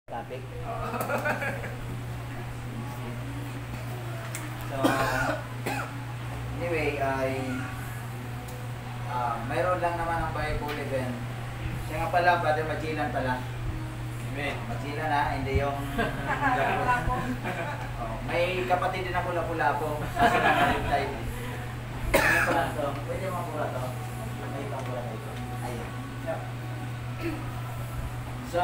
topic. So, anyway, mayroon lang naman ang Bible event. Siya nga pala, Brother Machilan pala. Amen. Machilan na, hindi yung... may kapatid din ako Lapu-Lapu. Kasi nakalimtay. Ano pala ito? Pwede makura ito. May pakura na ito. Ayun. So,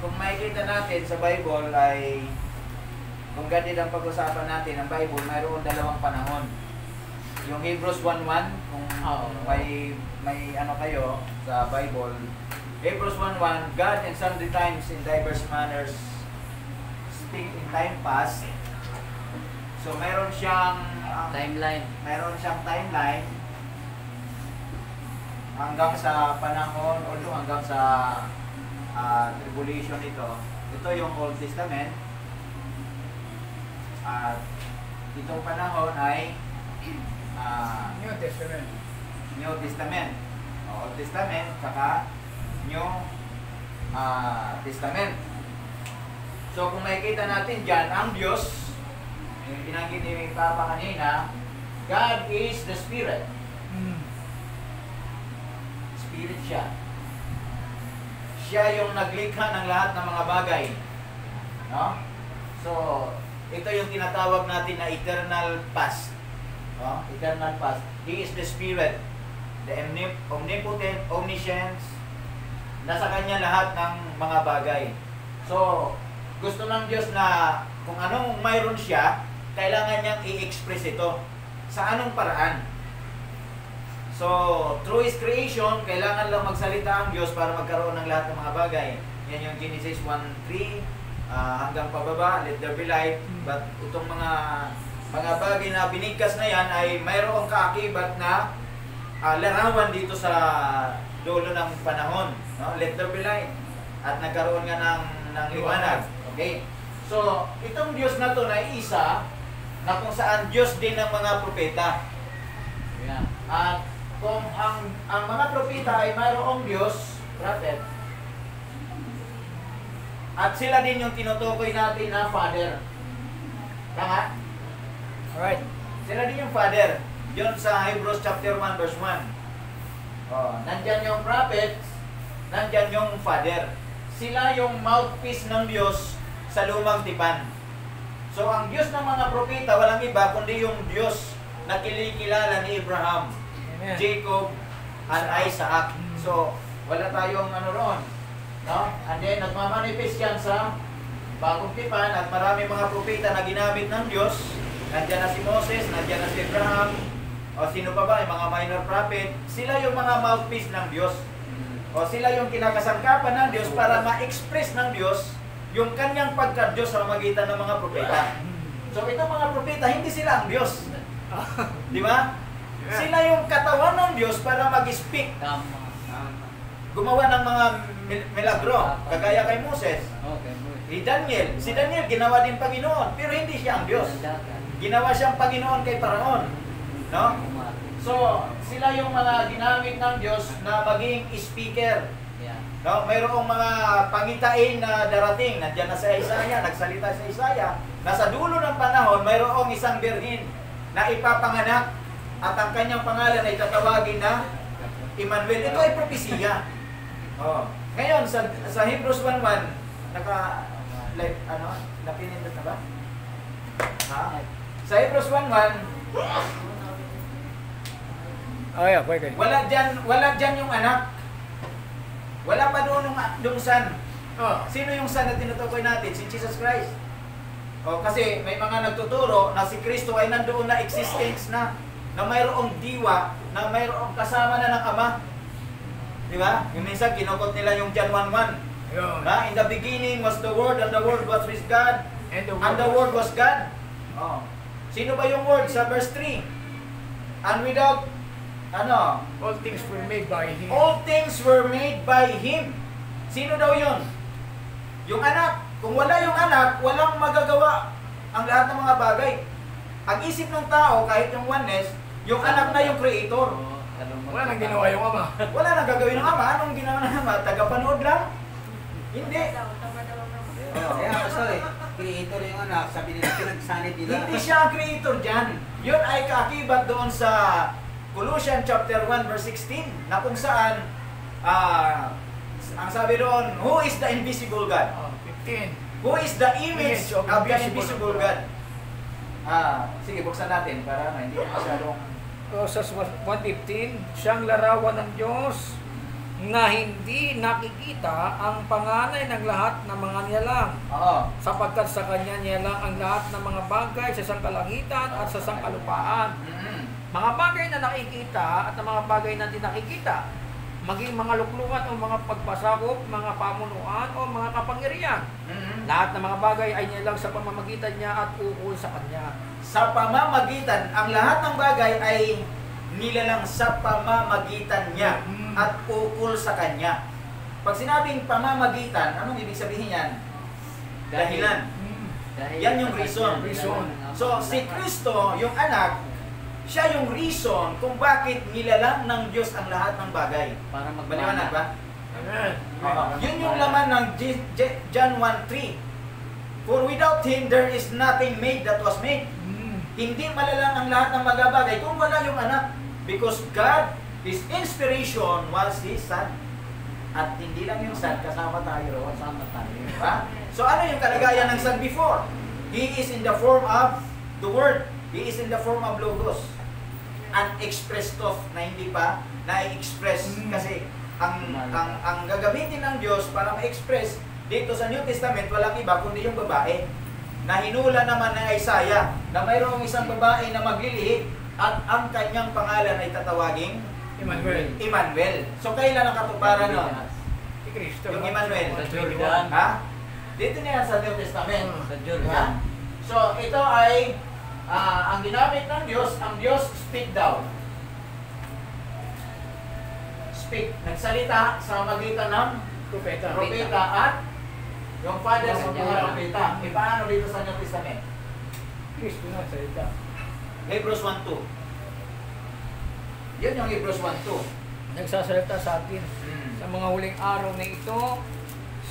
kung makikita natin sa Bible ay kung ganito ang pag-usapan natin, ang Bible mayroon dalawang panahon. Yung Hebrews 1:1, kung may ano kayo sa Bible, Hebrews 1:1, God in sundry times in diverse manners speak in time past. So mayroon siyang timeline. Mayroon siyang timeline hanggang sa panahon, although hanggang sa tribulation ito. Ito yung Old Testament. At itong panahon ay New Testament. New Testament. Old Testament, saka New Testament. So kung makikita natin dyan, ang Diyos, yung binanggit ni Papa kanina, God is the Spirit. Spirit siya. Siya yung naglikha ng lahat ng mga bagay. No? So, ito yung tinatawag natin na eternal past. No? Eternal past. He is the Spirit. The omnipotent, omniscience. Nasa Kanya lahat ng mga bagay. So, gusto ng Diyos na kung anong mayroon siya, kailangan niyang i-express ito. Sa anong paraan? So, through His creation, kailangan lang magsalita ang Diyos para magkaroon ng lahat ng mga bagay. Yan yung Genesis 1:3 hanggang pababa, let there be light. But itong mga bagay na binigkas na yan ay mayroong kaakibat na larawan dito sa dulo ng panahon. No? Let there be light. At nagkaroon nga ng liwanag. Okay? So, itong Diyos na to na isa, na kung saan Diyos din ng mga propeta. Yeah. At kung ang mga propeta ay mayroong Diyos, prophet, at sila din yung tinutukoy natin na Father. Tama? Alright. Sila din yung Father. Yun sa Hebrews chapter 1 verse 1. Nandyan yung prophets, nandyan yung Father. Sila yung mouthpiece ng Diyos sa lumang tipan. So ang Diyos ng mga propeta walang iba kundi yung Diyos na kinikilala ni Abraham, Amen. Jacob, and Isaac. So wala tayong ano ron, no? And then nagmamanifest yan sa bagong tipan at marami mga propeta na ginamit ng Diyos. Nandiyan na si Moses, nandiyan na si Abraham, o sino pa ba, yung mga minor prophet. Sila yung mga mouthpiece ng Diyos. O sila yung kinakasangkapan ng Diyos para ma-express ng Diyos yung kanyang pagka-Diyos sa magitan ng mga propeta. So itong mga propeta, hindi sila ang Diyos. Di ba? Sila yung katawan ng Diyos para mag-speak. Tama. Gumawa ng mga milagro, kagaya kay Moses. Okay. Si Daniel, ginawa din Panginoon, pero hindi siya ang Diyos. Ginawa siyang Panginoon kay Paraon. No? So, sila yung mga ginamit ng Diyos na maging speaker. Yeah. No? Mayroong mga pangitain na darating. Nandiyan na sa Isaiah, nagsalita sa Isaiah. Nasa dulo ng panahon, mayroong isang birhin na ipapanganak at ang kanyang pangalan ay tatawagin na Emmanuel. Ito ay propesiya. Ngayon, sa Hebrews 1:1, napinindot na ba? Ha? Sa Hebrews 1:1, yeah, pwede. wala dyan yung anak. Wala pa doon yung son. Sino yung son na tinutukoy natin? Si Jesus Christ. Kasi may mga nagtuturo na si Kristo ay nandoon na existence na mayroong diwa, na mayroong kasama na ng Ama. Di ba? Yung minsan kinukot nila yung John 1:1. Na in the beginning was the Word, and the Word was with God, and the Word was God. Sino ba yung Word sa verse 3? And without All things were made by Him. all things were made by Him. Sino daw yun? Yung anak. Kung wala yung anak, walang magagawa ang lahat ng mga bagay. Ang isip ng tao, kahit yung oneness, yung anak na yung creator. Wala nang ginawa yung Ama. Wala nang gagawin ng Ama. Anong ginawa ng Ama? Tagapanood lang. Hindi. Kaya pastor eh, creator yung anak, sabi nila pinagsanit nila. Hindi siya ang creator dyan. Yun ay kaakibat doon sa Colossians chapter 1 verse 16 na kung saan ang sabi doon, who is the invisible God? 15. Who is the image Image of of the invisible invisible God? Sige, buksan natin para hindi masyadong... Sa 1:15, siyang larawan ng Diyos na hindi nakikita ang panganay ng lahat ng mga nilalang, Oo. sapagkat sa Kanya nilalang ang lahat ng mga bagay sa sangkalangitan at sa sangkalupaan. Mm. Mga bagay na nakikita at ang mga bagay na hindi nakikita, maging mga luklukan o mga pagpasakop, mga pamunuan o mga kapangyarihan. Mm. Lahat ng mga bagay ay nilalang sa pamamagitan niya at ukol sa Kanya. Sa pamamagitan, ang lahat ng bagay ay nilalang sa pamamagitan niya at ukol sa Kanya. Pag sinabing pamamagitan, anong ibig sabihin yan? Dahilan. Yan yung reason. So, si Kristo, yung anak, siya yung reason kung bakit nilalang ng Diyos ang lahat ng bagay. Para Maliwanag ba? Amen. Yun yung laman ng John 1:3. For without Him, there is nothing made that was made. Hindi malalang ang lahat ng mga bagay kung wala yung anak. Because God, His inspiration was His Son. At hindi lang yung Son, kasama tayo. Kasama tayo. Diba? So ano yung kalagayan ng Son before? He is in the form of the Word. He is in the form of Logos. Unexpressed of na hindi pa na-express. Kasi ang gagamitin ng Diyos para ma-express dito sa New Testament, walang iba kundi yung babae. Na hinula naman ng Isaiah na mayroong isang babae na maglilihi at ang kanyang pangalan ay tatawaging Emmanuel. So kailan ang katuparan nun? Si Kristo. Yung Emmanuel. Sa Jordan. Ha? Dito na yan sa New Testament. Sa Jordan. Ha? So ito ay ang ginamit ng Diyos, ang Diyos speak daw. Speak. Nagsalita sa magitan ng Propeta. propeta at yung father sa mga propeta. E paano dito sa New Testament? Kristo na salita. Hebrews 1:2. Yun yung Hebrews 1:2. Nagsasalita sa atin sa mga huling araw na ito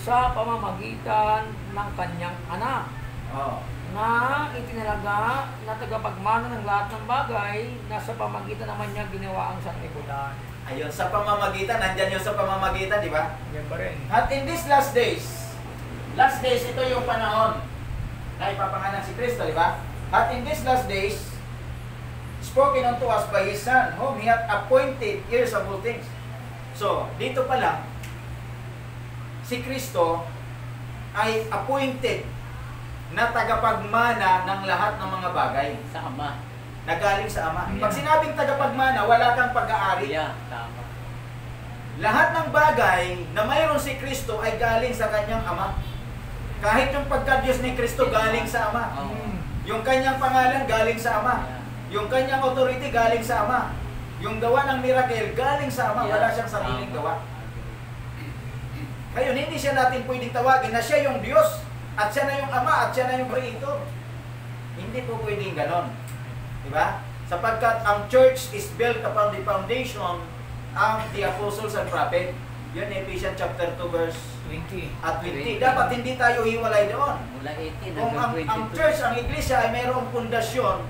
sa pamamagitan ng kanyang anak Oh. na itinalaga na tagapagmana ng lahat ng bagay na sa pamamagitan naman niya ginawa ang sanlibutan. Ayun, sa pamamagitan, nandyan yung sa pamamagitan, di ba? Yan pa rin. At in these last days, ito yung panahon na ipapanganak si Kristo, di ba? At in these last days, spoken unto us by His Son, whom He hath appointed heirs of all things. So, dito pa lang, si Kristo ay appointed na tagapagmana ng lahat ng mga bagay Sa Ama. na galing sa Ama. Yeah. Pag sinabing tagapagmana, wala kang pag-aari. Yeah, tama. Lahat ng bagay na mayroon si Kristo ay galing sa kanyang Ama. Kahit yung pagka-Diyos ni Kristo galing sa Ama. Oo. Yung kanyang pangalan galing sa Ama. Yung kanyang authority galing sa Ama. Yung gawa ng miracle galing sa Ama. Wala siyang sariling gawa. Ngayon, hindi siya natin pwedeng tawagin na siya yung Diyos at siya na yung Ama at siya na yung Creator. Hindi po pwedeng ganon. Diba? Sapagkat ang church is built upon the foundation of the apostles and prophet. Yun, Ephesians chapter 2 verse 20. at 20. Dapat hindi tayo hiwalay doon. Mula 18 Kung hanggang ang 22. church, ang iglesia ay mayroong pundasyon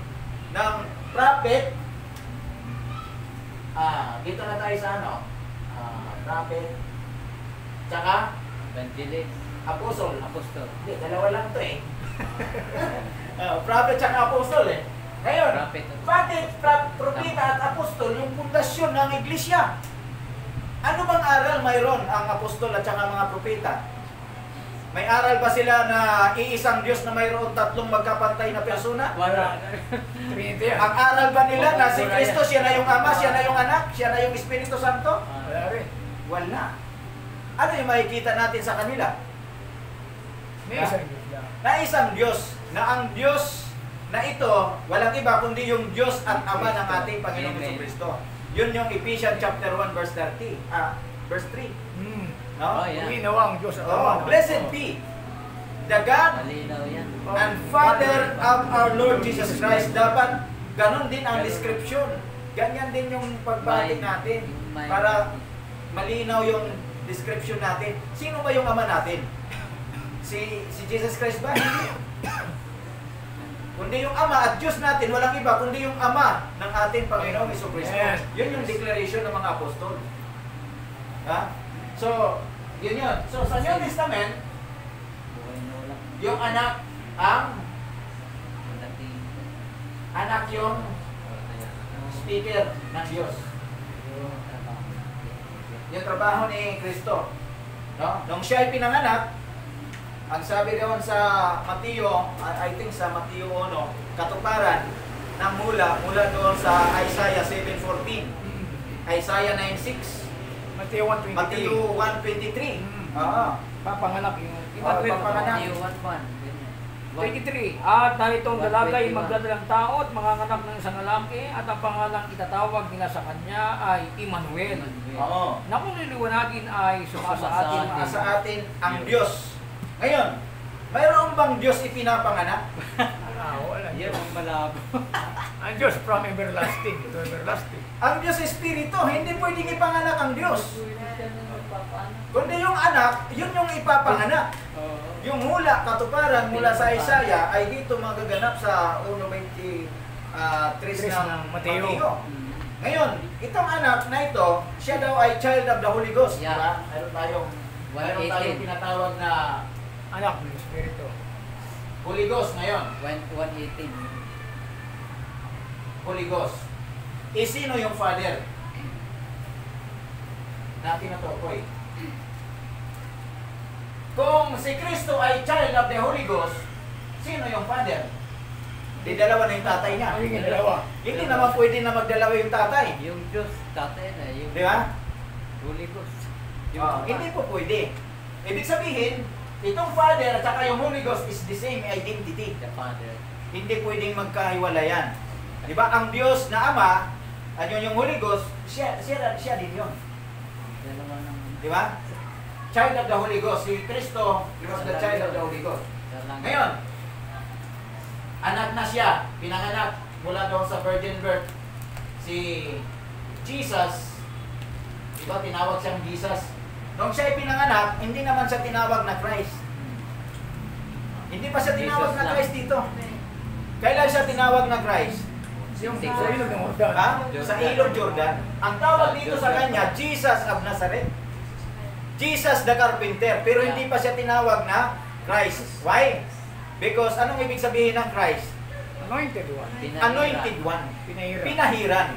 ng prophet, dito na tayo sa ano? Prophet, tsaka Evangelist. apostle. Apostol. Hindi, dalawa lang to eh. Prophet tsaka apostle eh. Ngayon, Prophet. bakit propeta at apostol yung pundasyon ng iglesia? Ano bang aral mayroon ang apostol at saka mga propeta? May aral ba sila na iisang Diyos na mayroon tatlong magkapantay na persona? Wala. Trinity yan. Ang aral ba nila na si Kristo, siya na yung Ama, siya na yung Anak, siya na yung Espiritu Santo? Wala rin. Wala. Ano yung makikita natin sa kanila? May isang Diyos lang. Na isang Diyos, na ang Diyos na ito, walang iba kundi yung Diyos at Ama ng ating Panginoong Amen. Jesucristo. Yun yung Ephesians chapter 1 verse 30. Verse 3. No? Oh, yeah. Ginawa ang Diyos at Oh, Ama. blessed be the God Malinaw yan. and Father of our Lord Jesus Christ. Dapat ganon din ang description. Ganyan din yung pagbati natin para malinaw yung description natin. Sino ba yung ama natin? Si Jesus Christ ba? Hindi. Kundi yung ama at Diyos natin, walang iba, kundi yung ama ng ating Panginoong Jesucristo. Yes. Yun yung declaration ng mga apostol. Ha? So, yun yun. So, sa New Testament, Buhay na wala. yung anak ang Dating. anak yung speaker ng Diyos. Yung trabaho ni Kristo. No? Nung siya ay pinanganak, ang sabi doon sa Mateo, I think sa Mateo 1, katuparan ng mula doon sa Isaiah 7:14, Isaiah 9:6, Mateo 1:23. Mateo 1:23. Oo. Papanganak yung papanganak. Matthew 1:1. 23. At naritong dalagay magdadalang tao at manganganak ng isang lalaki at ang pangalang itatawag nila sa kanya ay Emmanuel. Oo. Na kung liliwanagin ay sumasa atin. Sa atin ang Diyos. Ngayon, mayroon bang Diyos ipinapanganak? Wala. Yan ang malabo. Ang Diyos from everlasting to everlasting. Ang Diyos Espiritu, hindi pwedeng ipanganak ang Diyos. Kundi yung anak, yun yung ipapanganak. Yung hula, katuparan mula sa Isaiah ay dito magaganap sa 1:23 ng Mateo. Ngayon, itong anak na ito, siya daw ay child of the Holy Ghost. Yeah. Diba? Mayroon tayong tinatawag na Anak ng Espiritu. Holy Ghost ngayon. 1:18. Holy Ghost. Sino yung Father? Na tinutukoy. Kung si Kristo ay child of the Holy Ghost, sino yung Father? Di dalawa na yung tatay niya. Ay, yung dalawa. Hindi naman pwede na magdalawa yung tatay. Yung Diyos, tatay na. Yung Di ba? Holy Ghost. Hindi po pwede. Ibig sabihin, itong Father at saka yung Holy Ghost is the same identity. The Father. Hindi pwedeng magkahiwalayan. Di ba? Ang Diyos na Ama, at yung Holy Ghost, siya din yun. Dalawa ng... Di ba? Child of the Holy Ghost. Si Kristo, he was the child of the Holy Ghost. Ngayon, anak na siya, pinanganak mula doon sa virgin birth. Si Jesus, di ba, tinawag siyang Jesus. Nung siya ay pinanganak, hindi naman siya tinawag na Christ. Hindi pa siya tinawag na Christ dito. Kailan siya tinawag na Christ? Yung sa ilog ng Jordan. Ha? Sa ilog Jordan. Ang tawag dito sa kanya, Jesus of Nazareth. Jesus the carpenter. Pero hindi pa siya tinawag na Christ. Why? Because anong ibig sabihin ng Christ? Anointed one. Anointed one. Pinahira. Pinahiran.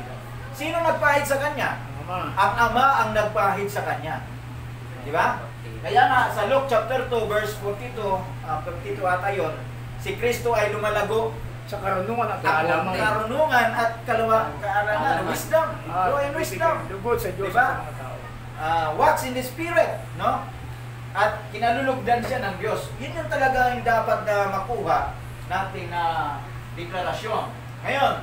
Sino nagpahid sa kanya? Ama. Ang Ama ang nagpahid sa kanya. Di ba? Kaya nga sa Luke chapter 2 verse 42, 52 ata yun, si Kristo ay lumalago Sa karunungan at ang kaalaman. karunungan at kaalaman, wisdom. Grow in wisdom. Lugod sa Diyos Diba? sa mga tao. Walks in the Spirit, no? At kinalulugdan siya ng Diyos. Yun yung talaga yung dapat na makuha natin na deklarasyon. Ngayon,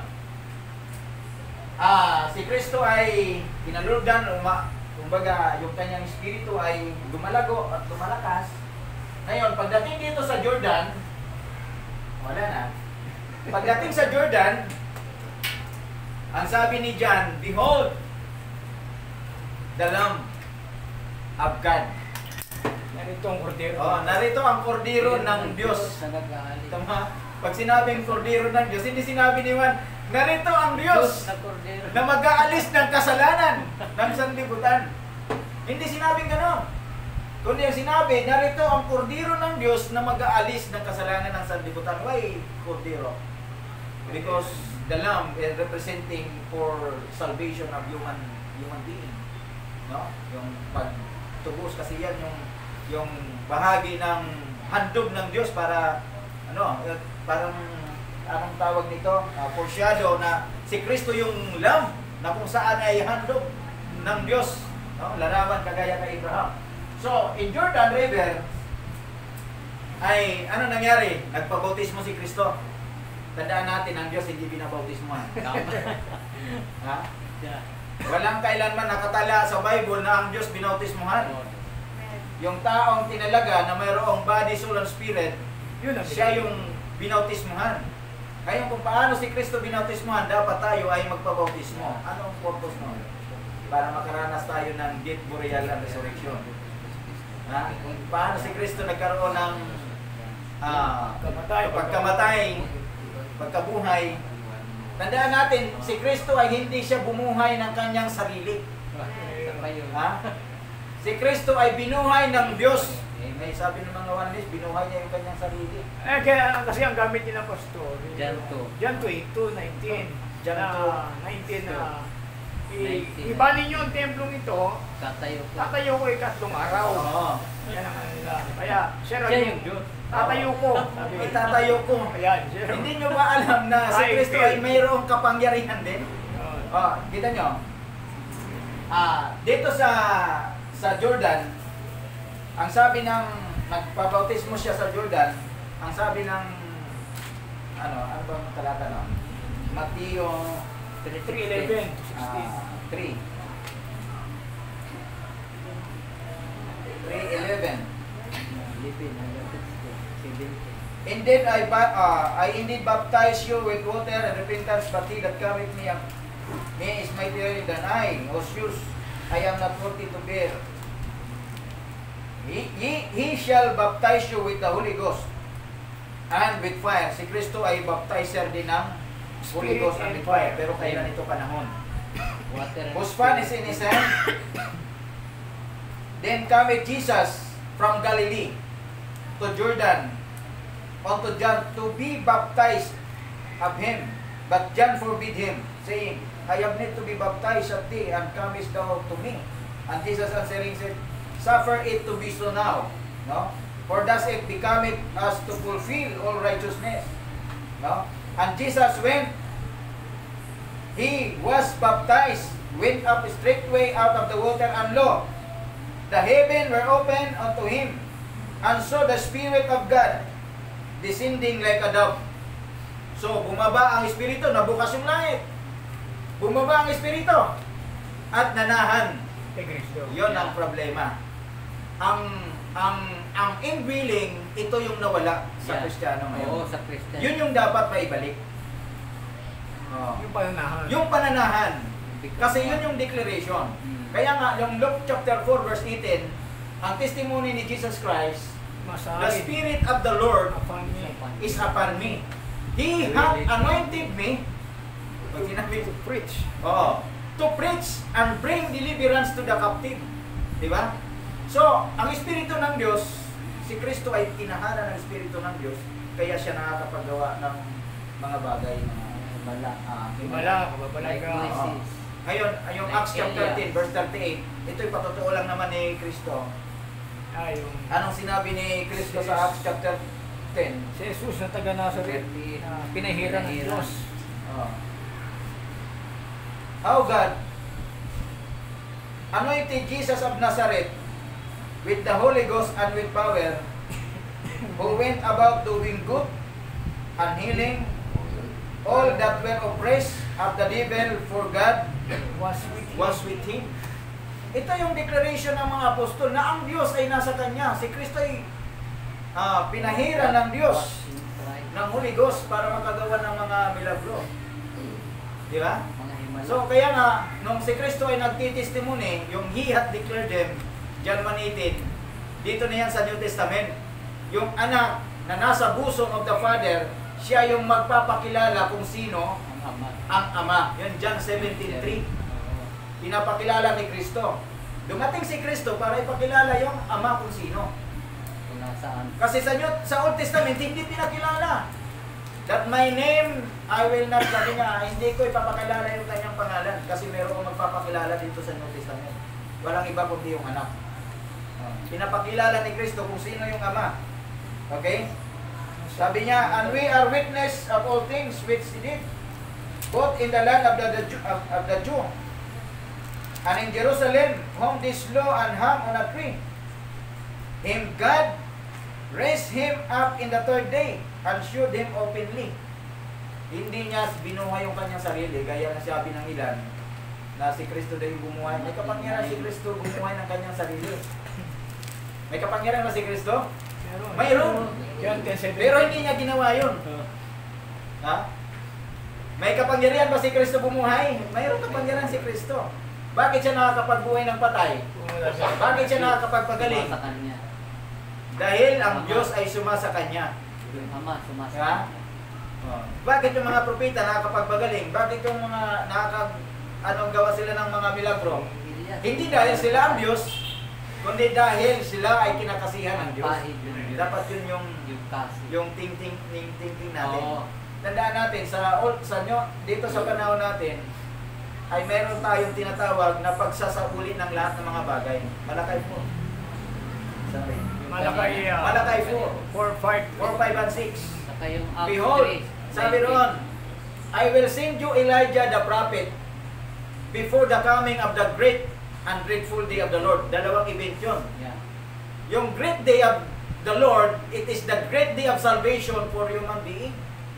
si Kristo ay kinalulugdan, kumbaga yung kanyang espiritu ay lumalago at lumalakas. Ngayon, pagdating dito sa Jordan, wala na. Pagdating sa Jordan, ang sabi ni John, behold, the Lamb of God. Narito ang kordero. Narito ang kordero ng Diyos. Tama? Pag sinabing kordero ng Diyos, hindi sinabi ni Juan, narito ang Diyos na mag-aalis ng kasalanan ng sanlibutan. Hindi sinabing gano'n. Kundi ang sinabi, narito ang kordero ng Diyos na mag-aalis ng kasalanan ng sanlibutan. Why kordero? Because the lamb is representing for salvation of human being. No? Yung pagtubos kasi yan yung bahagi ng handog ng Diyos para parang anong tawag nito? Foreshadow na si Kristo yung lamb na kung saan ay handog ng Diyos. No? Larawan kagaya kay Abraham. So, in Jordan River ay ano nangyari? Nagpabautismo si Kristo. Tandaan natin, ang Diyos hindi binabautismohan. Ha? Walang kailanman nakatala sa Bible na ang Diyos binautismohan. Yung taong tinalaga na mayroong body, soul, and spirit, Yun ang siya yung binautismohan. Ngayon kung paano si Kristo binautismohan, dapat tayo ay magpabautismo. Anong purpose mo? para makaranas tayo ng death, burial, and resurrection. Ha? Kung paano si Kristo nagkaroon ng pagkamatay, pagkabuhay. Tandaan natin, si Kristo ay hindi siya bumuhay ng kanyang sarili. Ha? Si Kristo ay binuhay ng Diyos. May sabi ng mga Oneness, binuhay niya yung kanyang sarili. Kaya kasi ang gamit niya ng pastor, John 2. John 2:19. John 19 na 19. iba ninyo ang templong ito, tatayo ko ikatlong araw. Oo. Yan ang nila. Kaya, Siya yung Diyos. tatayo ko. Sabi, Itatayo ko. Ayan, sir. Hindi nyo ba alam na si Kristo ay mayroong kapangyarihan din? Kita nyo? Dito sa Jordan, ang sabi ng nagpabautismo siya sa Jordan, ang sabi ng ano bang talata no? Mateo 3:11 3. 3:11. Indeed, I indeed baptize you with water and repentance, but he that cometh me is mightier than I, whose shoes I am not worthy to bear. He shall baptize you with the Holy Ghost and with fire. Si Kristo ay baptizer din ng Holy Ghost and with fire. Pero kailan ito panahon? Whose fan is in his hand? Then cometh Jesus from Galilee to Jordan unto John to be baptized of him. But John forbid him, saying, I have need to be baptized of thee, and comest thou to me? And Jesus answering said, suffer it to be so now, no? For thus it becometh us to fulfill all righteousness, no? And Jesus he was baptized, went up straightway out of the water, and lo, the heaven were opened unto him, and saw the Spirit of God descending like a dove. So, bumaba ang Espiritu, nabukas yung langit. Bumaba ang Espiritu, at nanahan. kay Kristo. Yon ang problema. Ang indwelling, ito yung nawala sa Kristiyano ngayon. Oo, sa Kristiyano. Yun yung dapat maibalik. Yung pananahan. Yung pananahan. Kasi yun yung declaration. Kaya nga, yung Luke chapter 4 verse 18, ang testimony ni Jesus Christ, the Spirit of the Lord upon me is upon me. He hath anointed me to preach. to preach and bring deliverance to the captive. Diba? So, ang Espiritu ng Diyos, si Kristo ay tinahanan ng Espiritu ng Diyos, kaya siya nakakapagawa ng mga bagay na Himala ka. Ngayon, yung Acts chapter 13, verse 38, ito'y patotoo lang naman ni Kristo. Anong sinabi ni Kristo sa Acts chapter 10? Si Jesus na taga Nazareth, pinahiran ng Diyos. How God anointed Jesus of Nazareth with the Holy Ghost and with power, who went about doing good and healing all that were oppressed of the devil, for God was with him. Ito yung declaration ng mga apostol na ang Diyos ay nasa kanya. Si Kristo ay pinahira ng Diyos ng Holy Ghost para makagawa ng mga milagro. Di ba? So kaya nga, nung si Kristo ay nagtitestimony, yung He hath declared them, John 1:18, dito na yan sa New Testament, yung anak na nasa bosom of the Father, siya yung magpapakilala kung sino ang Ama. Yun, John 17:3. Pinapakilala ni Kristo. Dumating si Kristo para ipakilala yung Ama kung sino. Kasi sa Old Testament, hindi pinakilala. That my name, I will not, sabi niya, hindi ko ipapakilala yung kanyang pangalan kasi meron kong magpapakilala dito sa New Testament. Walang iba kundi yung anak. Pinapakilala ni Kristo kung sino yung Ama. Okay? Sabi niya, and we are witness of all things which he did, both in the land of the Jew, and in Jerusalem, whom they slew and hung on a tree. Him God raised him up in the third day, and showed him openly. Hindi niya binuhay yung kanyang sarili, gaya na sabi ng ilan, na si Kristo daw yung bumuhay. May kapangyarihan si Kristo bumuhay ng kanyang sarili. May kapangyarihan ba si Kristo? Mayroon. Pero hindi niya ginawa yun. Ha? May kapangyarihan ba si Kristo bumuhay? Mayroon kapangyarihan si Kristo. Bakit siya nakakapagbuhay ng patay? Bakit siya nakakapagpagaling? Sa kanya. Dahil ang Diyos ay suma sa kanya. Yung Ama, sumasa Ha? kanya. Bakit yung mga propeta nakakapagpagaling? Bakit yung mga anong gawa sila ng mga milagro? Hindi dahil sila ang Diyos, kundi dahil sila ay kinakasihan ng Diyos. Pahid yun. Dapat yun Yung kasi. yung thinking natin. Oo. Tandaan natin, dito sa panahon natin, ay meron tayong tinatawag na pagsasauli ng lahat ng mga bagay. Malakay po. Sabi. Malakay, Malakay po. 4, 5, 4, 5, and 6. Saka yung Acts Behold, 3, sabi roon, I will send you Elijah the prophet before the coming of the great and dreadful day of the Lord. Dalawang event yun. Yeah. Yung great day of the Lord, it is the great day of salvation for human being.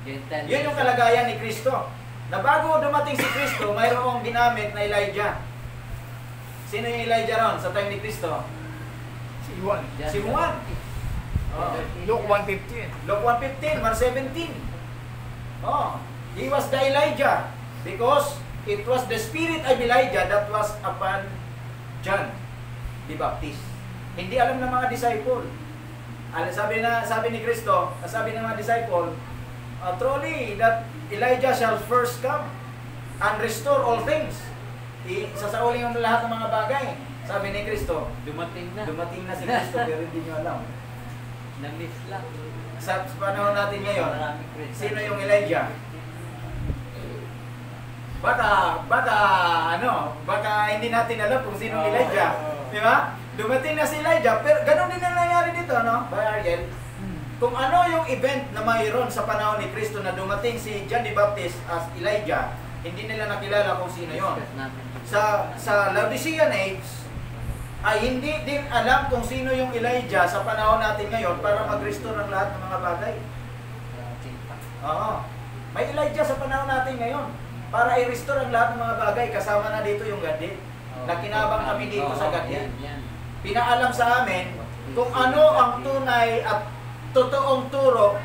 Gentile. Yun yung kalagayan ni Kristo. Na bago dumating si Kristo, mayroong ginamit na Elijah. Sino yung Elijah ron sa time ni Kristo? si Juan. Si Juan. Oh. Luke 1:15. Luke 1:15, 1:17. Oh, he was the Elijah because it was the spirit of Elijah that was upon John the Baptist. Hindi alam ng mga disciple. Sabi ni Kristo, sabi ng mga disciple, truly that Elijah shall first come and restore all things. Sasauli yung lahat ng mga bagay. Sabi ni Kristo, Dumating na. dumating na si Kristo pero hindi nyo alam. Na-miss lang. Sa panahon natin ngayon, Maraming Christian. sino yung Elijah? Baka hindi natin alam kung sino yung Elijah. Di ba? Dumating na si Elijah, pero ganun din ang nangyari dito, no? By Ariel. Kung ano yung event na mayroon sa panahon ni Kristo na dumating si John the Baptist as Elijah, hindi nila nakilala kung sino yon. Sa Laodicean age, ay hindi din alam kung sino yung Elijah sa panahon natin ngayon para mag-restore ng lahat ng mga bagay. Oo. May Elijah sa panahon natin ngayon para i-restore ang lahat ng mga bagay. Kasama na dito yung Gadit. Nakinabang kami dito sa Gadit. Pinaalam sa amin kung ano ang tunay at totoong turo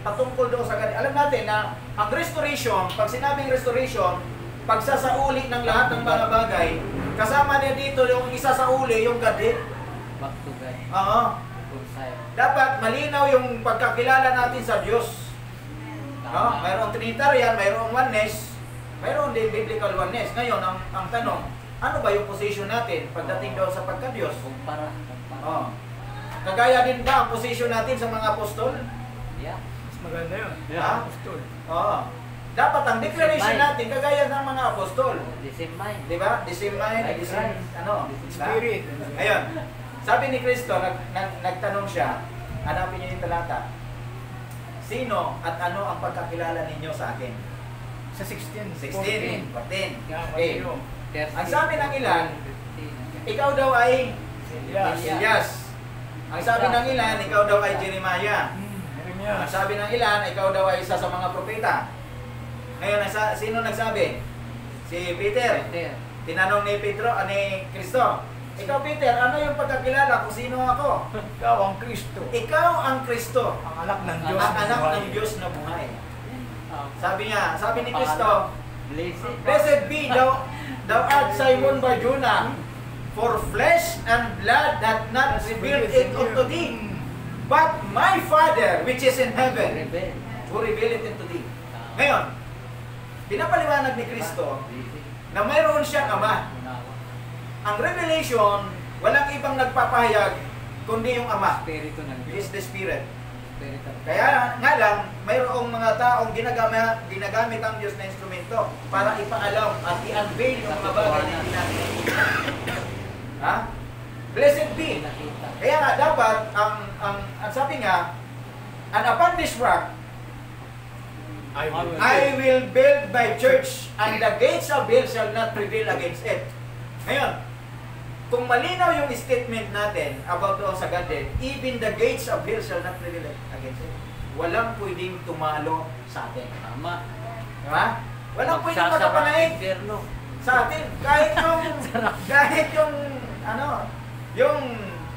patungkol doon sa Gadit. Alam natin na ang restoration, pag sinabing restoration, pagsasauli ng lahat ng mga bagay, kasama niya dito yung isasauli, yung Gadit. Back to God. Oo. Full side. Dapat malinaw yung pagkakilala natin sa Diyos. No? Mayroong Trinitarian, mayroong oneness, mayroong din biblical oneness. Ngayon, ang tanong, ano ba yung position natin pagdating daw sa pagka-Diyos? Kumpara. Oh. Kagaya din ba ang position natin sa mga apostol? Yeah. Mas maganda yun. Ha? Apostol. Oo. Dapat ang declaration natin kagaya ng mga apostol. The same mind. Di ba? The same mind, Like the same, Christ. Spirit. Ayun. Sabi ni Kristo, nagtanong siya, hanapin niyo yung talata. Sino at ano ang pagkakilala ninyo sa akin? Sa 16. 16, 14. Okay. 30. Ang sabi ng ilan, ikaw daw ay Elias. Elias. Ang sabi ng ilan, ikaw daw ay Jeremiah. Ang Jeremias. sabi ng ilan, ikaw daw ay isa sa mga propeta. Ngayon, sino nagsabi? Si Peter. Tinanong ni Kristo, ikaw Peter, ano yung pagkakilala kung sino ako? Ikaw ang Kristo. Ikaw ang Kristo, Ang anak ng Diyos. ang anak ng Diyos na buhay. Sabi ni Kristo, blessed be thou art Simon Bar-Jona, for flesh and blood hath not revealed it unto thee, but my Father which is in heaven, who revealed it unto thee. Ngayon, pinapaliwanag ni Kristo na mayroon siyang ama. Ang revelation, walang ibang nagpapahayag kundi yung ama, Espiritu ng which Diyos. is the Spirit. Espiritu. Kaya nga lang, mayroong mga taong ginagamit ang Diyos na instrumento para ipaalam at i-unveil yung mga bagay na hindi natin nakikita. Ha? Blessed be. Nakita. Kaya nga dapat, ang sabi nga, and upon this rock, I will build my church, and the gates of hell shall not prevail against it. Ngayon, kung malinaw yung statement natin about doon sa Godhead, even the gates of hell shall not prevail against it. Walang pwedeng tumalo sa atin. Tama. Diba? Walang pwedeng makapanaig Inferno. sa atin. Kahit yung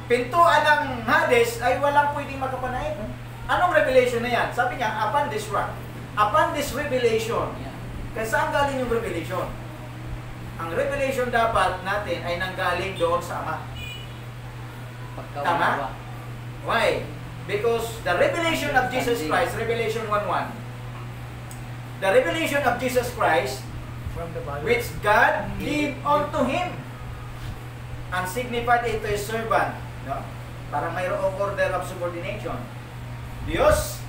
pintuan ng Hades ay walang pwedeng makapanaig. Anong revelation na yan? Sabi niya, upon this rock. Upon this revelation. Yeah. Kaya saan galing yung revelation? ang revelation dapat natin ay nanggaling doon sa Ama. Pagkaunawa. Why? Because the revelation of Jesus Christ, Revelation 1:1, the revelation of Jesus Christ, From the Father. which God gave unto Him, and signified ito is servant. No? Parang mayroong order of subordination. Diyos,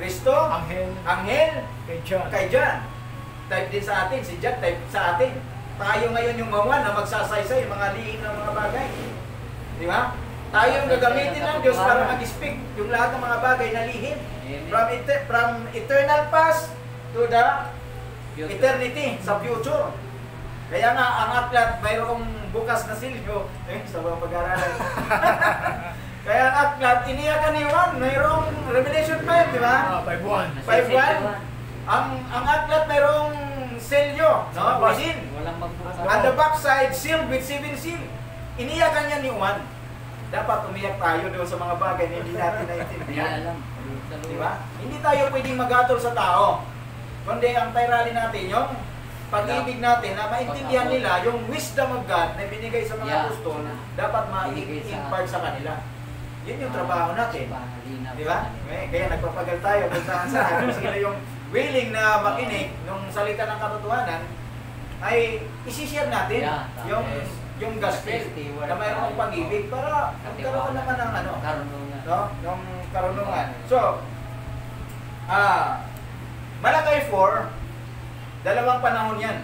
Kristo, Anghel, Anghel, kay John. kay John. Type din sa atin, si John type sa atin. Tayo ngayon yung mawan na magsasaysay mga lihim ng mga bagay. Di ba? Tayo yung gagamitin ng Diyos para mag-speak yung lahat ng mga bagay na lihim. From eternal past to the eternity, sa future. Kaya nga, ang aklat, mayroong bukas na silyo. Sa mga pag-aaralan. Kaya ang aklat, iniyakan ni Juan, mayroong Revelation 5, di ba? 5:1. 5:1. Ang aklat mayroong selyo, no? Within. Walang magbukas. On the backside, sealed with 7 seal. Iniyakan niya ni Juan. Dapat umiyak tayo doon sa mga bagay na hindi natin Hindi naintindihan. alam. Di ba? Hindi tayo pwedeng magatol sa tao. Kundi ang tayrali natin, yung pag-ibig natin na maintindihan nila yung wisdom of God na binigay sa mga apostol, dapat ma-impart sa kanila. Yun yung trabaho natin. Di ba? Kaya nagpapagal tayo kung saan kung sila yung willing na makinig ng salita ng katotohanan, ay isi-share natin yung gospel na mayroong pag-ibig para magkaroon naman ng ano, Karunungan. no? Yung karunungan. So, Malakay 4, dalawang panahon yan.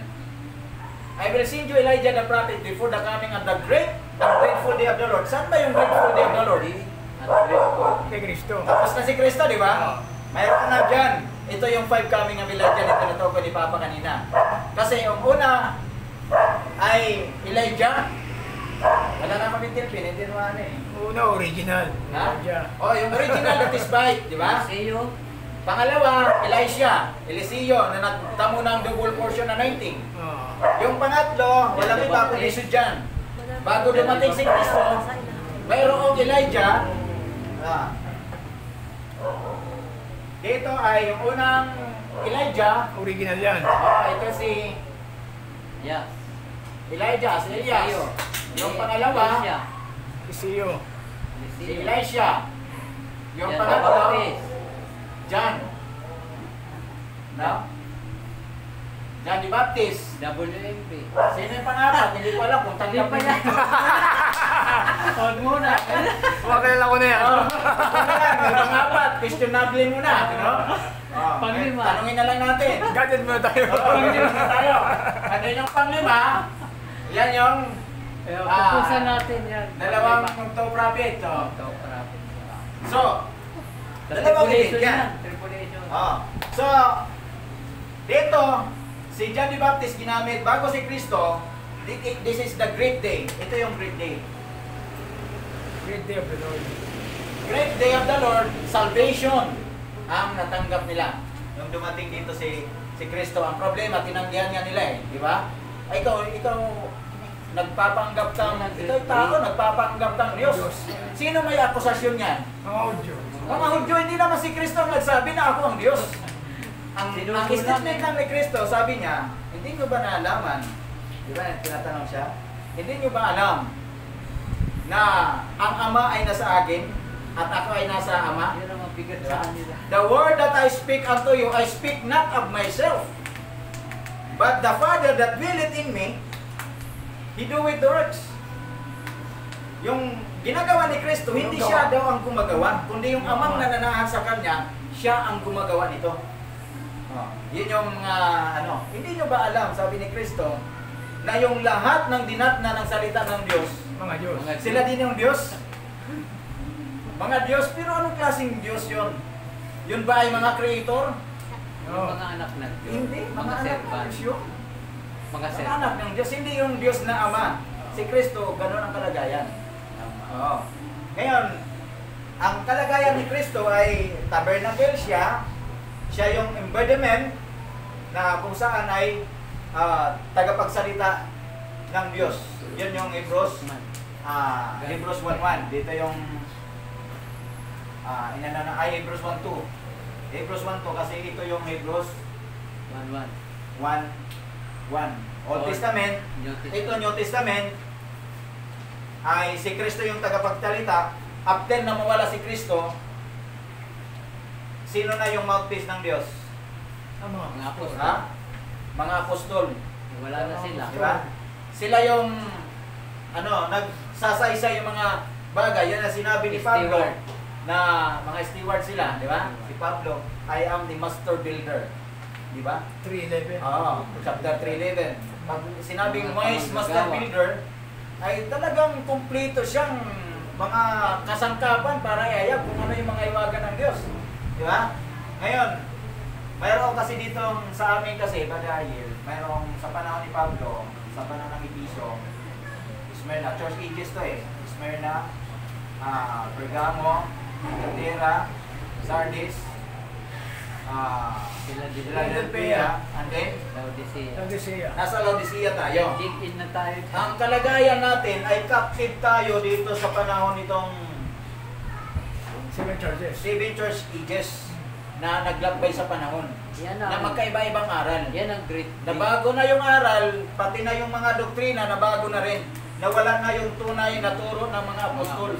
I will send you Elijah the prophet before the coming of the great and dreadful day of the Lord. Saan ba yung grateful day of the Lord? Kay Kristo. Tapos na si Kristo, di ba? Mayroon na dyan. Ito yung 5 coming of Elijah na tinatawag ko ni Papa kanina. Kasi yung una ay Elijah. Wala na kami tilpin, hindi naman ano eh. Una, original. Ha? Elijah. Oh, yung original na Tisbite, di ba? Sa'yo, Pangalawa, Eliseo na nagtamo ng double portion na 19. Yung pangatlo, walang iba kundi si John. Bago dumating si Kristo, mayroong Elijah. Dito ay yung unang Elijah. Original yan. Ito si yes. Elijah, si Elias. Yung pangalawa, Isiyo. si Elisha. Yung pangatlo, John. No? John the Baptist. WMP. Sino yung pangapat? Hindi ko alam kung tanggap pa niya. Huwag muna. Makilala ko na yan. May pangapat. Questionable muna. No? Panglima. Tanungin na lang natin. Gadget muna tayo. Panglima na tayo. Ano yung panglima? Yan yung Pupusan natin yan. dalawang two prophet. So, dalawang Tripulation ibig yan. yan. Tripulation. So, dito, si John the Baptist ginamit bago si Kristo. This is the great day. Ito yung great day. Great day of the Lord. Great day of the Lord, salvation ang natanggap nila. Nung dumating dito si Kristo, ang problema, tinanggihan nga nila eh. Di ba? Ikaw, nagpapanggap kang, ikaw tao, nagpapanggap kang Diyos. Sino may akusasyon yan? Mga Hudyo. Mga Hudyo, hindi naman si Kristo ang nagsabi na ako ang Diyos. Ang statement lang ni Kristo, sabi niya, hindi nyo ba naalaman? Di ba, tinatanong siya, hindi nyo ba alam na ang Ama ay nasa akin at ako ay nasa Ama? Yun ang mabigat sa kanila. The word that I speak unto you, I speak not of myself, but the Father that dwelleth in me, He doeth the works. Yung ginagawa ni Kristo, hindi siya daw ang gumagawa, kundi yung amang nananahan sa kanya, siya ang gumagawa nito. Yun yung hindi nyo ba alam, sabi ni Kristo, na yung lahat ng dinatna ng salita ng Diyos, Mga Diyos. sila din yung Diyos? Mga Diyos, pero anong klaseng Diyos yun? Yun ba ay mga creator? Yung mga anak ng Diyos. Hindi, mga anak ng servant. Diyos yun. Mga Mga servant. anak ng Diyos, hindi yung Diyos na Ama. Si Kristo, ganun ang kalagayan. Oo. Ngayon, ang kalagayan ni Kristo ay tabernacle siya. Siya yung embodiment na kung saan ay tagapagsalita ng Diyos. Yun yung Hebrews 1:1. Dito yung Hebrews 1:2. Hebrews 1:2 kasi ito yung Hebrews 1-1. 1:2. Old Testament, ito New Testament, ay si Kristo yung tagapagsalita. After na mawala si Kristo, sino na yung mouthpiece ng Diyos? Mga apostol. Ha? Mga apostol. Wala na sila. Diba? Sila yung nagsasaysa yung mga bagay. Yan na sinabi ni Pablo Steward. na mga steward sila, di ba? Si Pablo, I am the master builder. Di ba? 3:11. Oo, chapter 3:11. Pag sinabing Mga wise master manggagawa. builder, ay talagang kumpleto siyang mga kasangkapan para iayag kung ano yung mga iwagan ng Diyos. Di ba? Ngayon, mayroon kasi dito sa amin kasi, Badayil, mayroong sa panahon ni Pablo, sa panahon ng Episo, Smyrna, church ages to eh. Smyrna, Pergamo, Thyatira, Sardis, Philadelphia, and then Laodicea. nasa Laodicea tayo. Dig-in na tayo. Ang kalagayan natin ay captive tayo dito sa panahon nitong 7 churches. 7 church ages na naglakbay sa panahon Yan na ang, magkaiba-ibang aral. yan ang great. Nabago na yung aral, pati na yung mga doktrina, nabago na rin. Nawala na yung tunay na turo ng mga apostol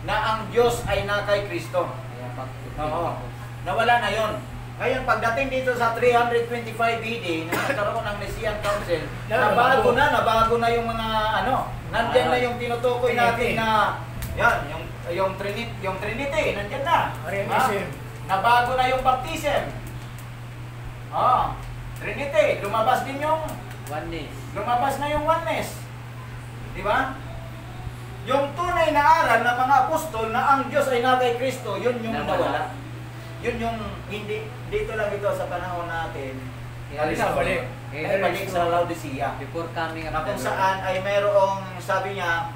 na ang Diyos ay na kay Kristo. Kaya Oo. Nawala na yon. Ngayon, pagdating dito sa 325 BD, na nagkaroon ng Nicene Council, nabago na yung mga nandyan na yung tinutukoy natin na, yan, yung Trinity, nandyan na. Arianism. Nabago na yung baptism. Trinity, lumabas din yung, lumabas na yung oneness. Di ba? Yung tunay na aral ng mga apostol na ang Diyos ay na kay Kristo, yun yung nawala. Yun yung hindi, dito lang ito sa panahon natin. Balik. Ay balik sa Laodicea. Before coming Na of kung the Lord. saan ay mayroong, sabi niya,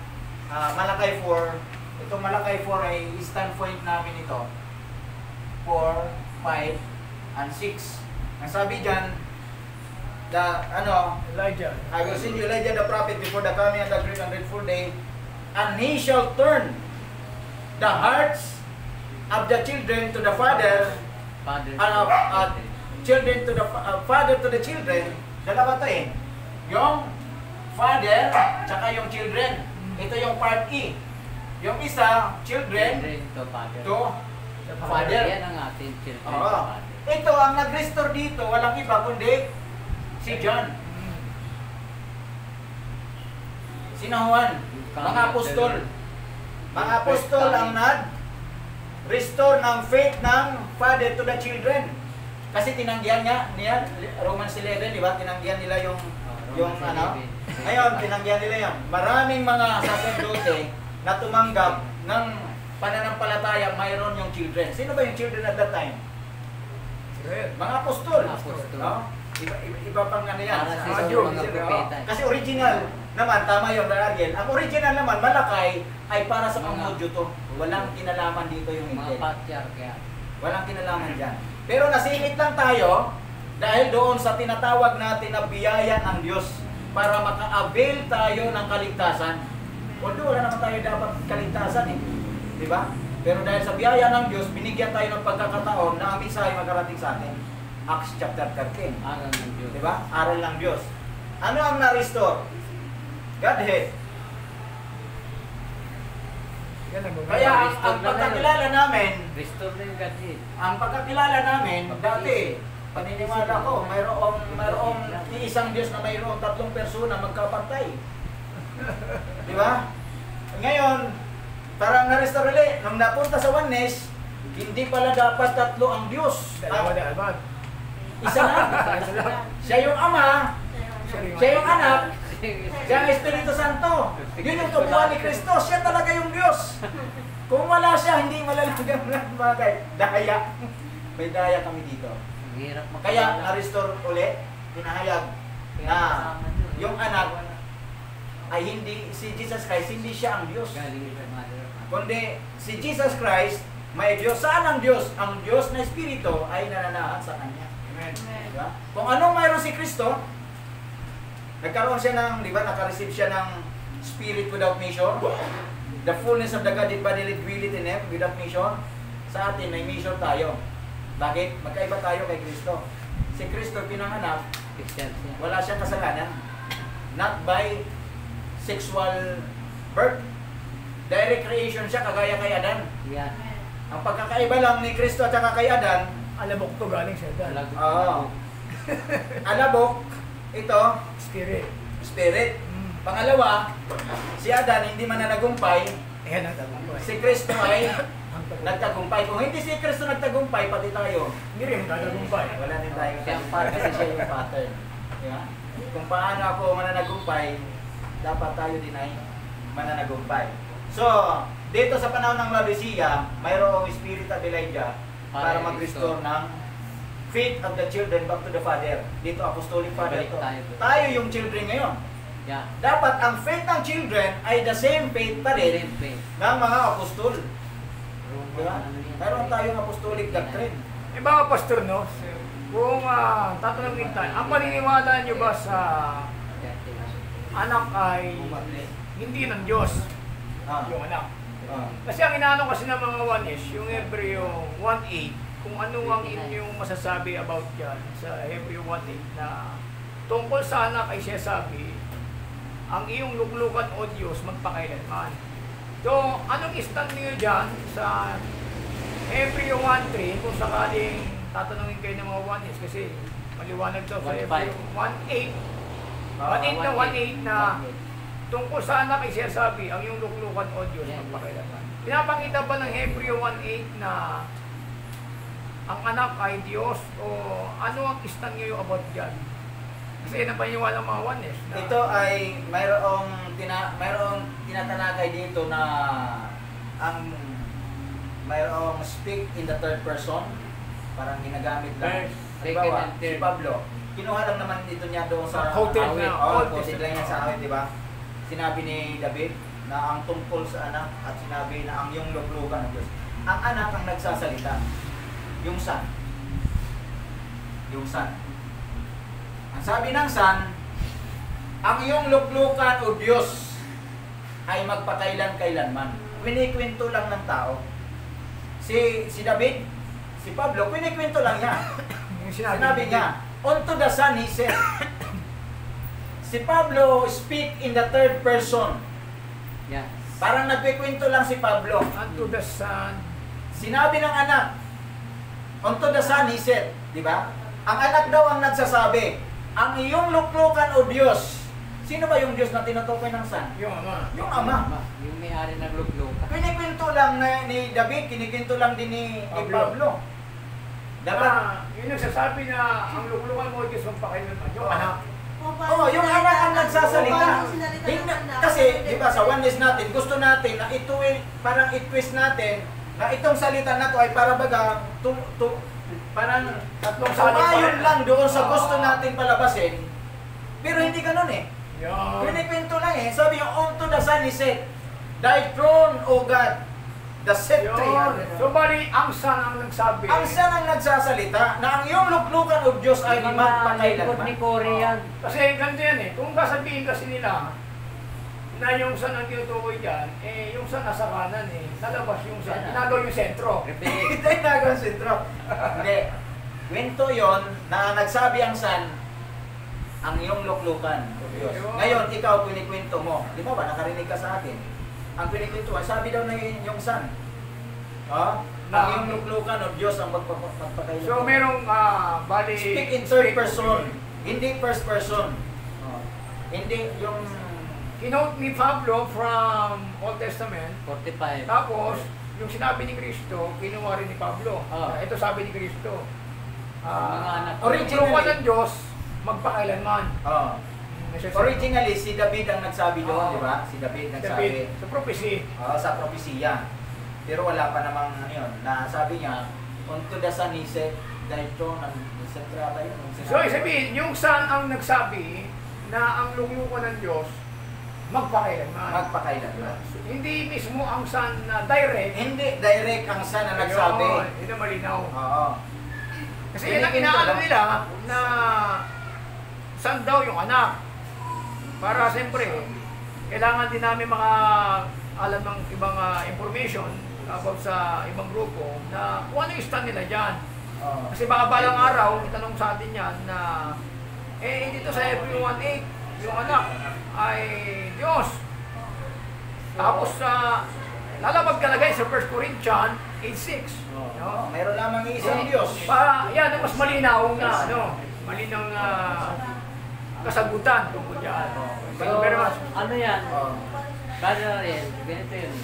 Malakay 4, itong Malakay 4 ay standpoint namin ito. 4, 5, and 6. Ang sabi dyan, Elijah. I will send you Elijah the prophet before the coming of the great and dreadful day, and he shall turn the hearts of the children to the father, Father. children to the father to the children. Dalawa to eh. Yung father, tsaka yung children. Ito yung part E. Yung isa, children To Father. to father. Yan ang ating children. Oo. to Father. Ito, ang nag-restore dito, walang iba kundi si John. Sina Juan, mga apostol. Mga apostol ang nag-restore ng faith ng father to the children. Kasi tinanggihan niya, Romans 11, di ba? Tinanggihan nila yung Ngayon, tinanggihan nila yan. Maraming mga sacerdote na tumanggap ng pananampalataya, mayroon yung children. Sino ba yung children at that time? Mga apostol. Apostol. No? Iba pang ano yan. Para Sa sa Jew, mga kasi, propeta. kasi original naman, tama yun, Ariel. Ang original naman, Malakay, ay para sa pangmudyo to. Walang kinalaman dito yung Mga intel. patriarch kaya. Walang kinalaman dyan. Pero nasingit lang tayo dahil doon sa tinatawag natin na biyaya ng Diyos para maka-avail tayo ng kaligtasan. Although wala naman tayo dapat kaligtasan eh. Di ba? Pero dahil sa biyaya ng Diyos, binigyan tayo ng pagkakataon na ang mensahe magkarating sa atin. Acts chapter 13. Aral ng Diyos. Di ba? Aral ng Diyos. Ano ang na-restore? Godhead. Kaya ang pagkakilala namin, Restore na yung Godhead. ang pagkakilala namin, dati, paniniwala ko, mayroong isang Diyos na mayroong 3 persona magkapantay. Di ba? Ngayon, parang na-restore ulit. Nung napunta sa oneness, hindi pala dapat 3 ang Diyos. Isa lang. Siya yung Ama, siya yung Anak, siya ang Espiritu Santo. Yun yung kabuuan ni Kristo. Siya talaga yung Diyos. Kung wala siya, hindi malalagyan ng bagay. Daya. May daya kami dito. Ang hirap Kaya na-restore ulit, pinahayag na yung anak ay hindi, si Jesus Christ, hindi siya ang Diyos. Galing sa mother. Kundi si Jesus Christ, may Diyos. Saan ang Diyos? Ang Diyos na Espiritu ay nananahan sa Kanya. Amen. Diba? Kung anong mayroon si Kristo, nagkaroon siya ng, di ba, nakareceive siya ng Spirit without measure. The fullness of the Godhead bodily dwelleth in Him without measure. Sa atin, may measure tayo. Bakit? Magkaiba tayo kay Kristo. Si Kristo pinanganak Special siya. Wala siyang kasalanan. Not by sexual birth. Direct creation siya, kagaya kay Adan. Yan. Ang pagkakaiba lang ni Kristo at saka kay Adan, Alam ko galing sa Dan. Oo. Alabok, ito, Spirit. spirit. Pangalawa, si Adan hindi mananagumpay, Ayan ang tagumpay. si Kristo ay Ang tagumpay. nagtagumpay. Kung hindi si Kristo nagtagumpay, pati tayo. Hindi rin magtagumpay. Wala din tayo. Siya ang pattern. Kasi siya yung pattern. Diba? Kung paano ako mananagumpay, dapat tayo din ay mananagumpay. So, dito sa panahon ng Laodicea, mayroong Spirit of Elijah para mag-restore ng faith of the children back to the Father. Dito, Apostolic Father ito. Tayo yung children ngayon. Yeah. Dapat ang faith ng children ay the same faith pa rin Same faith. ng mga apostol. Diba? Ano yan? Meron tayong apostolic doctrine. Eh mga pastor, no? Kung tatanungin tayo, ang paniniwala nyo ba sa anak ay hindi ng Diyos? Ah. Yung anak. Ah. Kasi ang inaano kasi ng mga Ones, yung Hebreo 1:8, kung ano ang inyong masasabi about yan sa Hebreo 1:8 na tungkol sa anak ay siya sabi, ang iyong luglugan o Diyos magpakailanman. So, anong stand niyo dyan sa Hebreo 1:3 kung sakaling tatanungin kayo ng mga Ones kasi maliwanag daw sa 1:5. Hebreo 1:8. 1:8 na 1:8 na tungkol sa anak ay siya sabi, ang iyong luklukan o Diyos magpakailanman. Pinapakita ba ng Hebreo 1:8 na ang anak ay Diyos o ano ang stand niyo about dyan? Kasi yun ang paniwala ng mga Ones. Na, Ito ay mayroong tinatalakay dito na ang mayroong speak in the third person, parang ginagamit lang. Verse, Halimbawa, second and si third. Pablo, kinuha lang naman dito niya doon sa Quoted awit. na, Oo, Old quoted lang yan Testament. sa awit, di ba? Sinabi ni David na ang tungkol sa anak at sinabi na ang iyong luglugan ng Diyos. Ang anak ang nagsasalita. Yung son. Yung son. Ang sabi ng son, ang iyong luglugan o Diyos ay magpakailan-kailanman. Kwinikwento lang ng tao. Si David, si Pablo, kwinikwento lang niya. yung Sinabi niya, unto the Son, he said. Si Pablo speak in the third person. Yeah. Parang nagkikwento lang si Pablo. unto the Son, Sinabi ng anak, unto the Son, he said. Di ba? Ang anak daw ang nagsasabi, ang iyong luklukan o Diyos. Sino ba yung Diyos na tinutukoy ng Son? yung Ama. Yung Ama. Yung may-ari ng luglugan. Kinikwento lang ni David, kinikwento lang din ni Pablo. Dapat, Yung nagsasabi na ang luklukan mo Diyos magpakailanman, yung anak. oh, yung anak ang nagsasalita. Kasi, di ba, sa oneness natin, gusto natin na ito parang i-twist natin na itong salita na to ay para baga, parang Tatlong salita sumayon rin. lang doon sa gusto natin palabasin. Pero hindi ganun eh. Yung, Pinikwento lang eh. Sabi yung unto the Son, he said, Thy throne, O God, the sceptre. yun. So bali, ang Son ang nagsabi. Ang Son ang nagsasalita na ang iyong luklukan o Diyos ay Yung mga likod ni magpakailanman. Cory yan. Kasi ganito yan eh. Kung sasabihin kasi nila na yung Son ang tinutukoy dyan, eh yung Son nasa kanan eh. Nalabas yung Son. Ginagawa yung sentro. Ito yung nagawang sentro. Hindi. Kwento yun na nagsabi ang Son, ang iyong luklukan o Diyos. Ngayon, ikaw pinikwento mo. Di ba ba, nakarinig ka sa akin? Ang pinikwentuhan, sabi daw na yung Son. Oh, ang iyong luklukan o Diyos ang magpakailanman. So merong bali... Speak in third person, hindi first person. Oh. Hindi yung... Kinote ni Pablo from Old Testament. 45. Tapos, yung sinabi ni Kristo, kinuha rin ni Pablo. Ito sabi ni Kristo. Mga anak. Original ng Diyos, magpakailanman. Oh. Originally, si David ang nagsabi doon, di ba? Si David nagsabi. David, sa prophecy. Sa propesiya. Pero wala pa namang ano yun, na sabi niya, unto the Son he said, thy throne and etc. yun. So, sabihin, yung Son ang nagsabi na ang luglukan ng Diyos, magpakailanman. Magpakailanman. So, hindi mismo ang Son na direct. Hindi direct ang Son na nagsabi. Ayun, yun ang malinaw. Oo. Kasi yun ang inaano nila na Son daw yung anak. Para siyempre, kailangan din namin mga alam ng ibang information about sa ibang grupo na kung ano yung stand nila dyan. Oo. Kasi baka balang araw, itanong sa atin yan na Eh, dito sa Hebrew 1:8, yung anak ay Diyos. Tapos sa lalabag kalagay sa 1 Corinthians 8:6. No, meron lamang isang Diyos. Para yan ang mas malinaw na malinaw na kasagutan tungkol diyan. So, Pero ano yan? Oh. Brother Ariel, ganito yun.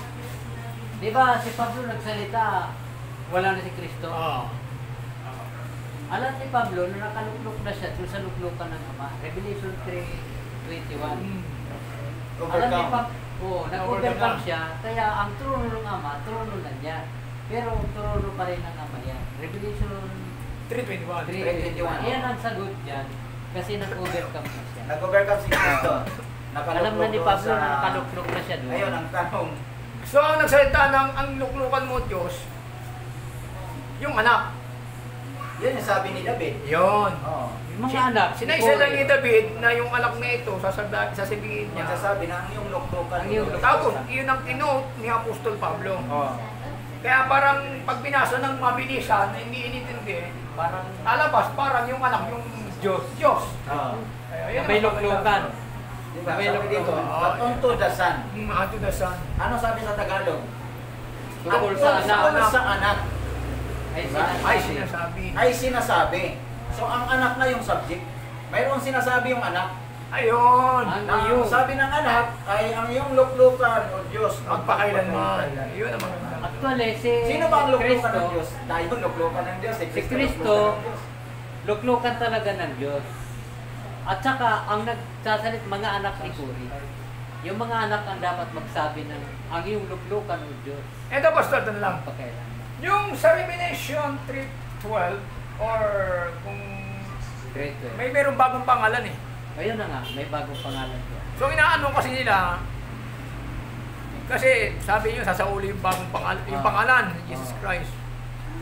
Di ba si Pablo nagsalita, wala na si Kristo? Alam ni Pablo na nakaluklok na siya doon sa luklukan ng Ama. Revelation 3:21. Alam ni Pablo, nag-overcome siya, kaya ang trono ng Ama, trono na niya. Pero trono pa rin ng Ama yan. Revelation 3:21. 3:21. Yan ang sagot dyan, kasi nag-overcome na siya. Nag-overcome si Kristo. Alam na ni Nakaluklok Pablo doon na nakaluklok na siya doon. Ngayon, ang tanong, So, ang nagsalita ng ang luklukan mo, Diyos, yung anak. yan yung sabi ni David. Yun. Oh. Yung mga anak. Sinaisa lang ni David na yung anak na ito, sasabihin niya. Magsasabi na ang iyong luklukan. Ang iyong Tapos, yun ang kinote ni Apostol Pablo. Oh. Kaya parang pag binasa ng mabilisan, hindi inintindi, Parang alabas, parang yung anak, yung Diyos. Oh. Kaya, na yun may ang luklukan. Diba? May Sabi dito, luklukan. but unto the Son. Unto the Son. Ano sabi sa Tagalog? Tungkol At sa tungkol anak. sa anak Ay Diba? Ay, sinasabi. sinasabi. ay sinasabi. So ang anak na yung subject. Mayroong sinasabi yung anak. Ayun. Ang Na ang iyong. sabi ng anak ay ang iyong luklukan o Diyos. Magpakailanman. Yun ang maganda. Actually, si Sino ba ang luklukan Kristo, ng Diyos? Tayo luklukan ng Diyos. Si Kristo, luklukan ng Diyos. luklukan talaga ng Diyos. At saka, ang nagsasalit, mga anak ni Kuri. Yung mga anak ang dapat magsabi ng ang iyong luklukan ng Diyos. Ito, Pastor, ito na lang. Pagkailan. Yung sa Revelation 3:12, or kung Great way. merong bagong pangalan eh. Ayun na nga, may bagong pangalan ko. So inaano kasi nila, kasi sabi niyo sasauli yung bagong pangalan, yung pangalan ni Jesus Christ.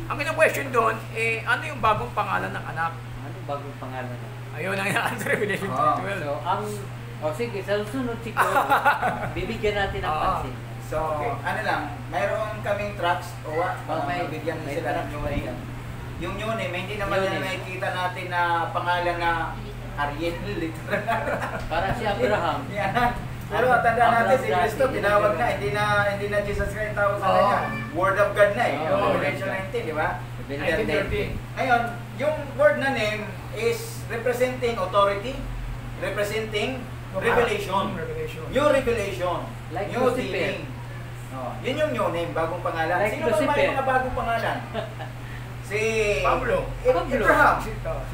Ang kino-question doon, ano yung bagong pangalan ng anak? Ano bagong pangalan na? Ayun ang inaano Revelation Ah. 3:12. So, sige, sa susunod siguro, bibigyan natin ng pansin. So, Okay. ano lang, mayroon kaming tracks o what? May- Bigyan may sila ng tracks new pa name. yan. Yung new name, hindi naman New yan name. nakikita natin na pangalan na Ariel, literal. Para si Abraham. Yan. Pero tandaan natin, si Abraham Kristo, dati, tinawag na, hindi na Jesus Christ tawag sa Oo. kanya. Word of God na eh. Oo. Yung Revelation 19, di ba? 19:13. Ngayon, yung word na name is representing authority, representing revelation. Revelation. New revelation. Like New Lucifer. dealing. Yun yung new name, bagong pangalan. Like Sino ba Lucifer. may mga bagong pangalan? Si Pablo. Abraham.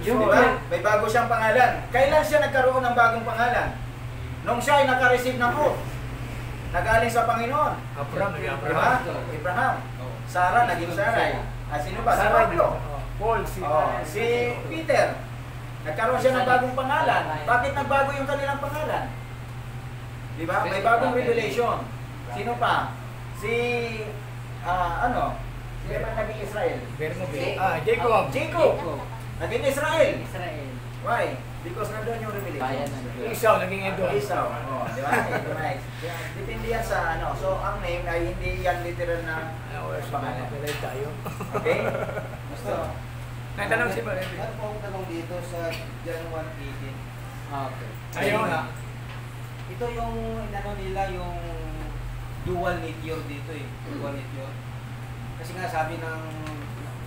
Yung Diba? May bago siyang pangalan. Kailan siya nagkaroon ng bagong pangalan? Nung siya ay naka-receive ng oath. Nagaling sa Panginoon. Abraham, Diba? Abraham. Sarah, naging Sarai. Sino ba? Si Sarah, Pablo. Paul, Si Peter. Nagkaroon siya ng bagong pangalan. Bakit nagbago yung kanilang pangalan? Diba? May bagong revelation. Sino pa? Si, Sino ba naging Israel? Jacob. Jacob. Naging Israel. Israel. Why? Because nandun yung revelation. Bayan ng Diyos. Esau, naging Edom. Esau. Di ba? Edomite. Depende yan sa So, ang name ay hindi yan literal na pangalan. Pangalan tayo. Okay? Gusto? Nagtanong si Pare. Meron po akong tanong dito sa John 1:18. Okay. Ayun. Ito yung inano nila yung dual nature dito eh. Dual nature. Kasi nga sabi ng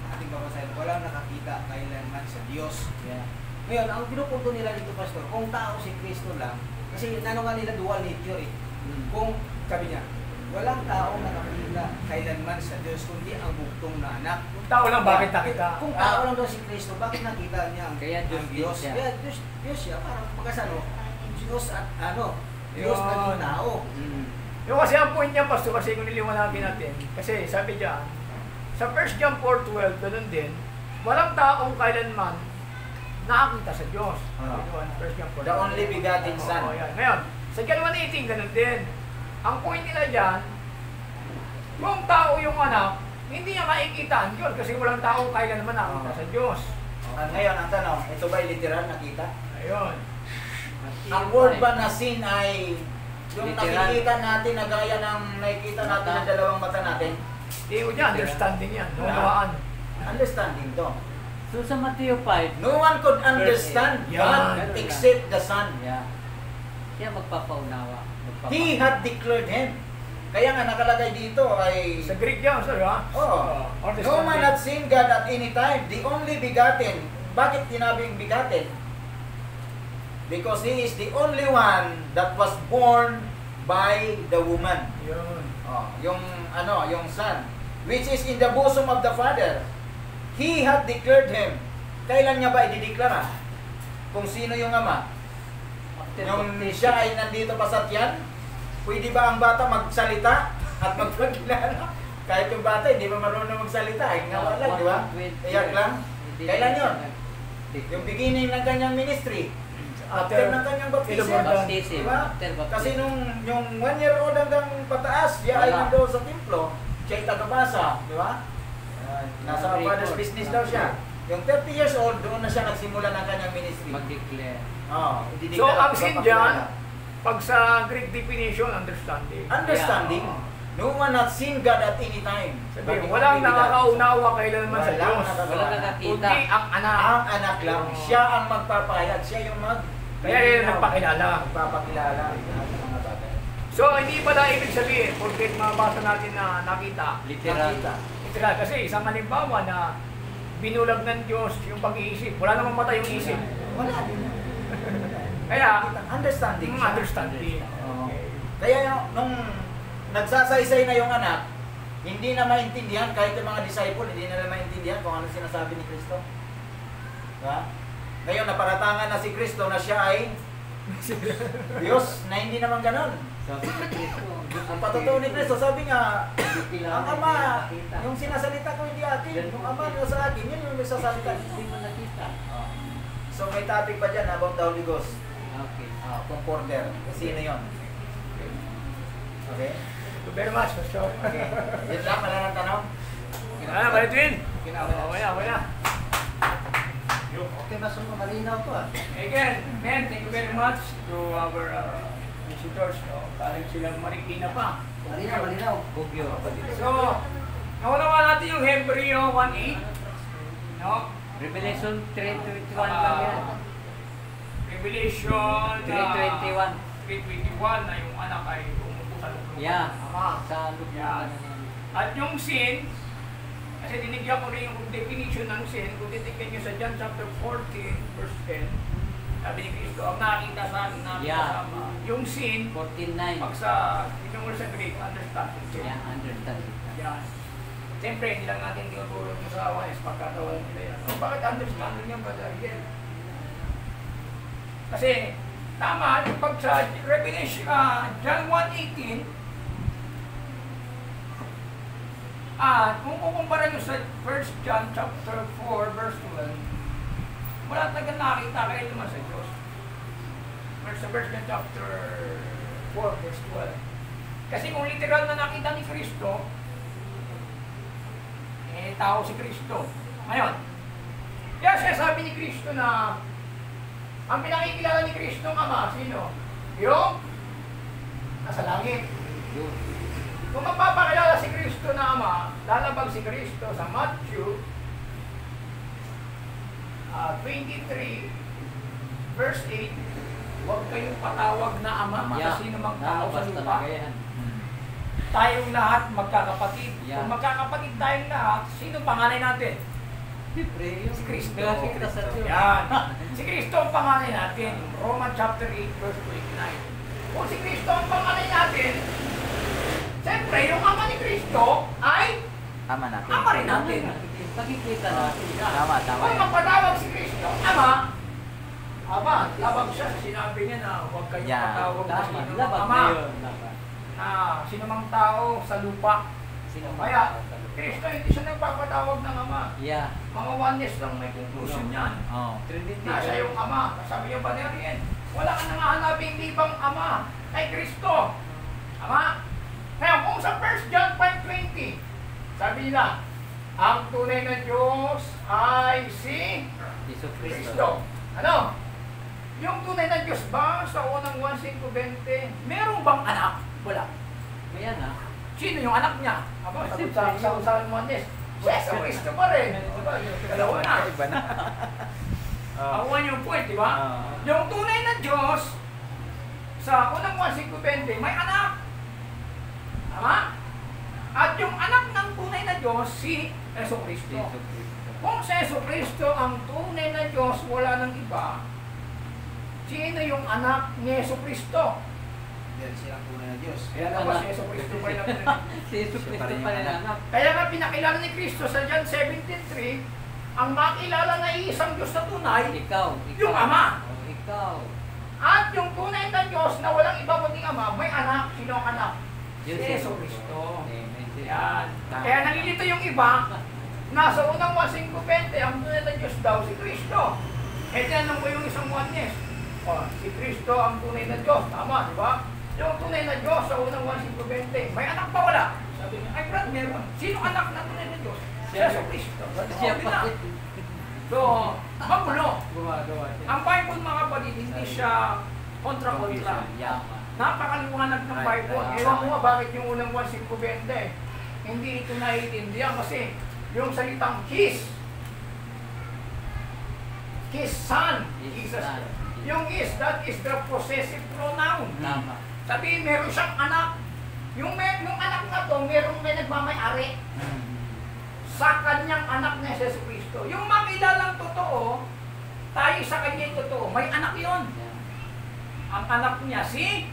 ating babasahin, walang nakakita kailanman sa Diyos. Yeah. Ngayon, ang pinupunto nila dito, Pastor, kung tao si Kristo lang, kasi inano nga nila dual nature eh. Kung, sabi niya, walang tao nakakita kailanman sa Diyos, kundi ang buktong na anak. Kung tao lang, bakit nakita? Kung tao lang daw si Kristo, bakit nakita niya ang Kaya Diyos ang Diyos? din siya. Kaya Diyos siya, parang pagkasano, Diyos at Diyos Yun. naging tao. Yung kasi ang point niya, Pastor, kasi kung niliwanagin natin, kasi sabi diyan, sa 1 John 4:12, ganun din, walang taong kailanman nakakita sa Diyos. Yun, 1 John 4:12. The only begotten Son. Oo, yan. Ngayon, sa John 1:18, ganun din. Ang point nila dyan, kung tao yung anak, hindi niya makikita ang Diyos kasi walang tao kailanman nakakita sa Diyos. Ngayon, ang tanong, ito ba literal nakita? Ayun. Ang word ba na sin ay yung Literal. nakikita natin na gaya ng nakikita natin ng dalawang mata natin? Hindi ko dyan, understanding yan. Unawaan. Understanding to. So sa Matthew 5, No one could understand Yan. God except the Son. yeah. Siya magpapaunawa. He had declared Him. Kaya nga nakalagay dito ay Sa Greek yan, sir, ha? Oh, Or no man had seen God at any time, the only begotten. Bakit tinabing begotten? Because He is the only one that was born by the woman. Yun. Oh, yung Son, which is in the bosom of the Father. He had declared Him. Kailan niya ba i-declare? Kung sino yung Ama? After Yung baptism. siya ay nandito pa sa tiyan? Pwede ba ang bata magsalita at magpagkilala? Kahit yung bata hindi ba marunong magsalita? Ay nga lang, di ba? Iyak lang. Kailan yun? Yung beginning ng kanyang ministry. After ng kanyang baptism. Baptism. Diba? After baptism. Kasi yung 1 year old hanggang pataas, siya ay Wala. nandoon sa templo. Siya ay tagabasa. Di ba? Nasa Record. father's business daw siya. Yung 30 years old, doon na siya nagsimula ng kanyang ministry. Mag-declare. So, ang sin dyan, pag sa Greek definition, understanding. Understanding. Yeah. No one has seen God at any time. Sabi, walang nakakaunawa kailanman sa Walang Diyos. nakakaunawa. Wala nakakita. Kundi ang anak. Ang anak lang. Oo. Siya ang magpapahayag. Siya yung Kaya yun nagpakilala. Magpapakilala. Lahat ng mga bagay. So, hindi pala ibig sabihin, porque mabasa natin na nakita. Literal. Nakita. Literal. Kasi isang halimbawa na binulag ng Diyos yung pag-iisip. Wala namang mata yung isip. Wala din. Kaya, Understanding. siya. understanding. Oo. Okay. Kaya nung nagsasaysay na yung anak, hindi na maintindihan, kahit yung mga disciple, hindi na maintindihan kung ano sinasabi ni Kristo. Diba? Ngayon, naparatangan na si Kristo na siya ay Diyos, na hindi naman ganon. Sabi ni Kristo, Ang patotoo ni Kristo, sabi nga, Kailangan ang Ama, nakita. yung sinasalita ko hindi akin, yung Ama nyo sa akin, yun yung nagsasalita. Hindi mo nakita. So may topic pa dyan about the Holy Ghost. Okay. Concorder. Sino yun? Okay? Thank you very much, Pastor. Okay. Yun lang, wala nang tanong? Wala, Balitwin. Kinawala. Wala. Okay, mas malinaw to ah. Again, man, thank you very much to our visitors. No? Galing silang Marikina pa. Malinaw. Bugyo. So, nakunawa natin yung Hebreo 1:8. No? Revelation 3:21 lang yan. Revelation 3:21. 3:21 na yung anak ay umupo sa loob ng Yeah. Ama. Sa loob Yan. ng At yung sin, kasi dinigyan ko rin yung definition ng sin, kung titignan nyo sa John chapter 14, verse 10, sabi ni Cristo, ang nakita sa akin, nakita Yeah. sa Ama. Yung sin, 14:9. pag sa, tignan mo sa Greek, understanding sin. Yeah, understand. Yan. Siyempre, hindi lang natin tinutulog mo sa awanes, pagkatawalan nila yan. O, bakit understanding yan, Brother Ariel? Kasi, tama, yung pag sa Revelation, John 1:18, kung kukumpara nyo sa 1 John chapter 4, verse 12, wala talagang nakita kayo naman sa Diyos. Sa 1 John chapter 4, verse 12. Kasi kung literal na nakita ni Kristo, tao si Kristo. Ngayon, kaya siya sabi ni Kristo na ang pinakikilala ni Kristo ng Ama, sino? Yung nasa langit. Kung magpapakilala si Kristo na Ama, lalabag si Kristo sa Matthew 23, verse 8, huwag kayong patawag na Ama, Yeah. kasi sino mang tao sa Nalabas lupa. talaga yan. Tayong lahat magkakapatid. Yeah. Kung magkakapatid tayong lahat, sino panganay natin? Siyempre, yung Si Kristo. Si Kristo. Yan. Si Kristo ang panganay natin. Roman chapter 8, verse 29. Kung si Kristo ang panganay natin, siyempre, yung ama ni Kristo ay Tama natin. ama rin natin. Pagkikita natin. Tama, tama. Kung magpatawag si Kristo, ama, labag siya. Sinabi niya na huwag kayong Yeah. patawag na Tama. sino mang Labag ama. na yun. Labag. Na sino mang tao sa lupa. Sino Kaya, man? Kristo hindi siya nagpapatawag ng ama. Yeah. Mga oneness lang may conclusion yan. Oh. Trinity. Nasa yung ama. Sabi niya ba niya, wala kang nangahanaping libang ama kay Kristo. Ama? Ngayon, kung sa 1 John 5:20, sabi nila, ang tunay na Diyos ay si Jesus Kristo. Kristo. Ano? Yung tunay na Diyos ba sa unang 1:5:20, meron bang anak? Wala. May anak. Sino yung anak niya? Aba, sagot sa oneness. Si Yeso Cristo pa rin. Diba? Dalawa na. Iba na. Ako yung point, di ba? Yung tunay na Diyos, sa unang 1:20, may anak. Tama? At yung anak ng tunay na Diyos, si Yeso Cristo. Kung si Yeso Cristo ang tunay na Diyos, wala nang iba, sino yung anak ni Yeso Cristo? Yan silang tunay na Diyos. Kaya naman si Yeso Cristo pa rin ang Si Jesus Cristo pa rin anak. Kaya nga pinakilala ni Cristo sa John 17:3, ang makilala na iisang Diyos na tunay, Ikaw. yung Ama. Oh, ikaw. At yung tunay na Diyos na walang iba kundi Ama, may anak. Sino ang anak? Si Diyos Yeso Cristo. Amen. Yan. Kaya nalilito yung iba, nasa unang 1:20, ang tunay na Diyos daw si Cristo. Eh tinanong ko yung isang oneness. Si Cristo ang tunay na Diyos. Tama, di ba? Yung tunay na Diyos sa unang 1:20, may anak pa wala? Sabi niya, ay Brad, meron. Sino anak na tunay na Diyos? Si Yeso Cristo. Siya Okay pa. na. So, magulo. Gumagawa siya. Ang Bible mga kapatid, hindi siya kontra-kontra. Yaman. Napakaliwanag ng Bible. Ewan mo nga bakit yung unang 1:20, hindi ito naiintindihan kasi yung salitang His Son, Jesus. Yung His, that is the possessive pronoun. Tama. Sabihin, meron siyang anak. Yung anak na to, may nagmamay-ari sa kanyang anak na Jesus Cristo. Yung makilalang totoo, tayo sa kanya yung totoo. May anak yon. Ang anak niya si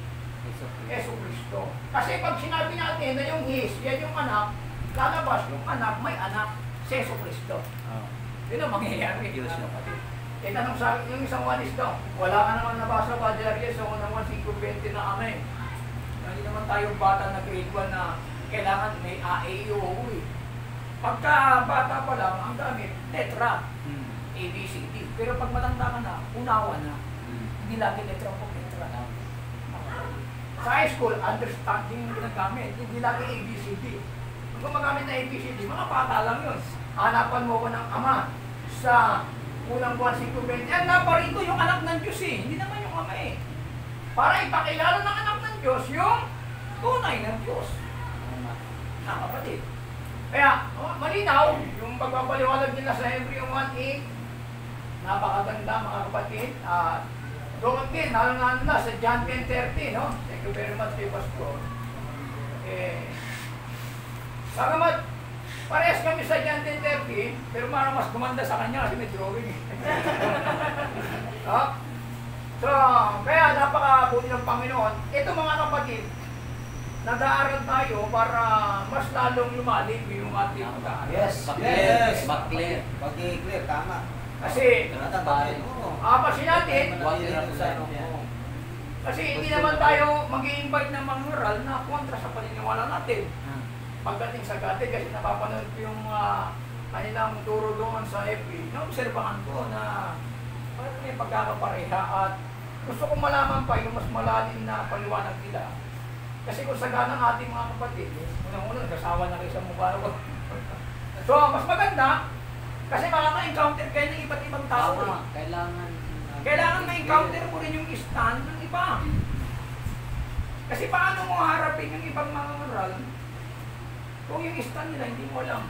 Yeso Cristo. Kasi pag sinabi natin na yung His, yan yung anak, lalabas yung anak, may anak, si Yeso Cristo. Yun ang mangyayari. Eh, tanong sa akin, yung isang wanis daw, wala ka naman nabasa ba, Darius, so naman 5:20 na kami. Hindi naman tayo bata na grade 1 na kailangan may AAO eh. Pagka bata pa lang, ang gamit, tetra, ABCD. Pero pag matanda ka na, unawa na. Hindi lagi letra po, tetra. Sa high school, understanding yung ginagamit, hindi lagi ABCD. Kung gumagamit na ABCD, mga bata lang yun. Hanapan mo ko ng ama sa unang 1:20. Ang naparito yung anak ng Diyos eh, hindi naman yung ama eh. Para ipakilala ng anak ng Diyos yung tunay ng Diyos. Na kapatid. Kaya, malinaw, yung pagpapaliwanag nila sa Hebrew 1:8, napakaganda mga kapatid. Doon din, lalo na sa John 10:30, no? Thank you very much, Pastor. Salamat. Parehas kami sa John 10:30, pero parang mas gumanda sa kanya kasi may drawing. So, kaya napakabuti ng Panginoon. Ito mga kapatid, nag-aaral tayo para mas lalong lumalim yung ating pag-aaral. Yes. Makler. Pag-i-clear, tama. Kasi, apasin natin, kasi hindi naman tayo mag-i-invite ng mga oral na kontra sa paniniwala natin. Pagdating sa gati, kasi napapanood ko yung kanilang turo doon sa FB, naobserbahan ko na parang may pagkakapareha at gusto kong malaman pa yung mas malalim na paliwanag nila. Kasi kung sagana ng ating mga kapatid, unang-una nagkasawa na kayo sa mukha ko. So, mas maganda, kasi makaka-encounter kayo ng iba't ibang tao. Kailangan ma-encounter mo rin yung stand ng iba. Kasi paano mo harapin yung ibang mga oral kung yung stand nila hindi mo alam?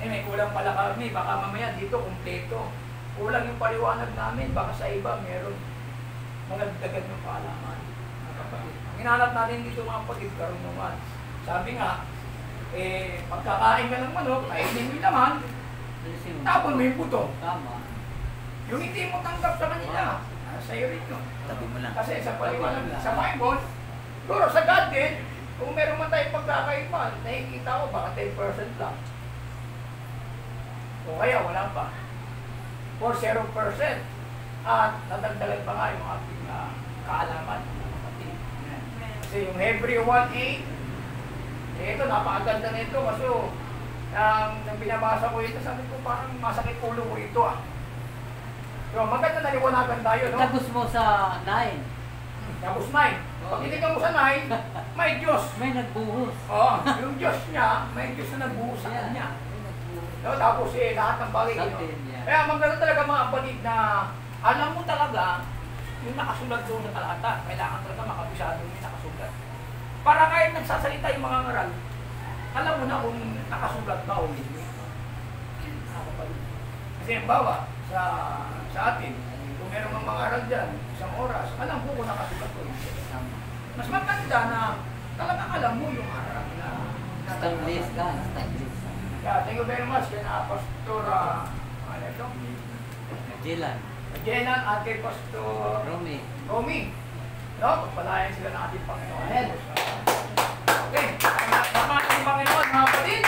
May kulang pala kami, baka mamaya dito kumpleto. Kulang yung paliwanag namin, baka sa iba meron mga dagdag ng kaalaman. Ang hinahanap natin dito mga kapatid, karunungan. Sabi nga, pagkakain ka ng manok, kainin mo yung laman, tapon mo yung puto. Yung hindi mo tanggap sa kanila, sa'yo rin yun. Tabi mo lang. Kasi sa paliwanag sa Bible, siguro sa God din, kung meron man tayong pagkakaiba, nakikita ko baka 10% lang. O kaya wala pa. For 0%. At nadagdagan pa nga yung ating kaalaman. Kasi yung Hebrew 1:8, ito napakaganda nito kasi nang binabasa ko ito, sabi ko parang masakit ulo ko ito So maganda na liwanagan tayo, no? Tapos mo sa 9. Tapos 9. Pag hindi ka mo sa 9, may Diyos. May nagbuhos. Oo, yung Diyos niya, may Diyos na nagbuhos sa kanya. No, tapos lahat ng bagay yun. Kaya maganda talaga mga kapatid na alam mo talaga yung nakasulat doon na talata. Kailangan talaga makabisado yung nakasulat. Para kahit nagsasalita yung mga ngaral, alam mo na kung nakasulat ba o hindi. Kasi halimbawa, sa atin, kung meron mga aral dyan, isang oras, alam ko kung nakasulat ko hindi. Mas maganda na talagang alam mo yung aral na Establish ka, establish. yeah, thank you very much kay na Pastor ano ito? Jilan, Jenna at kay Pastor Romy. Romy. No, pagpalayan sila ng ating Panginoon. Okay, salamat ng Panginoon mga kapatid.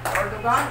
Lord of God,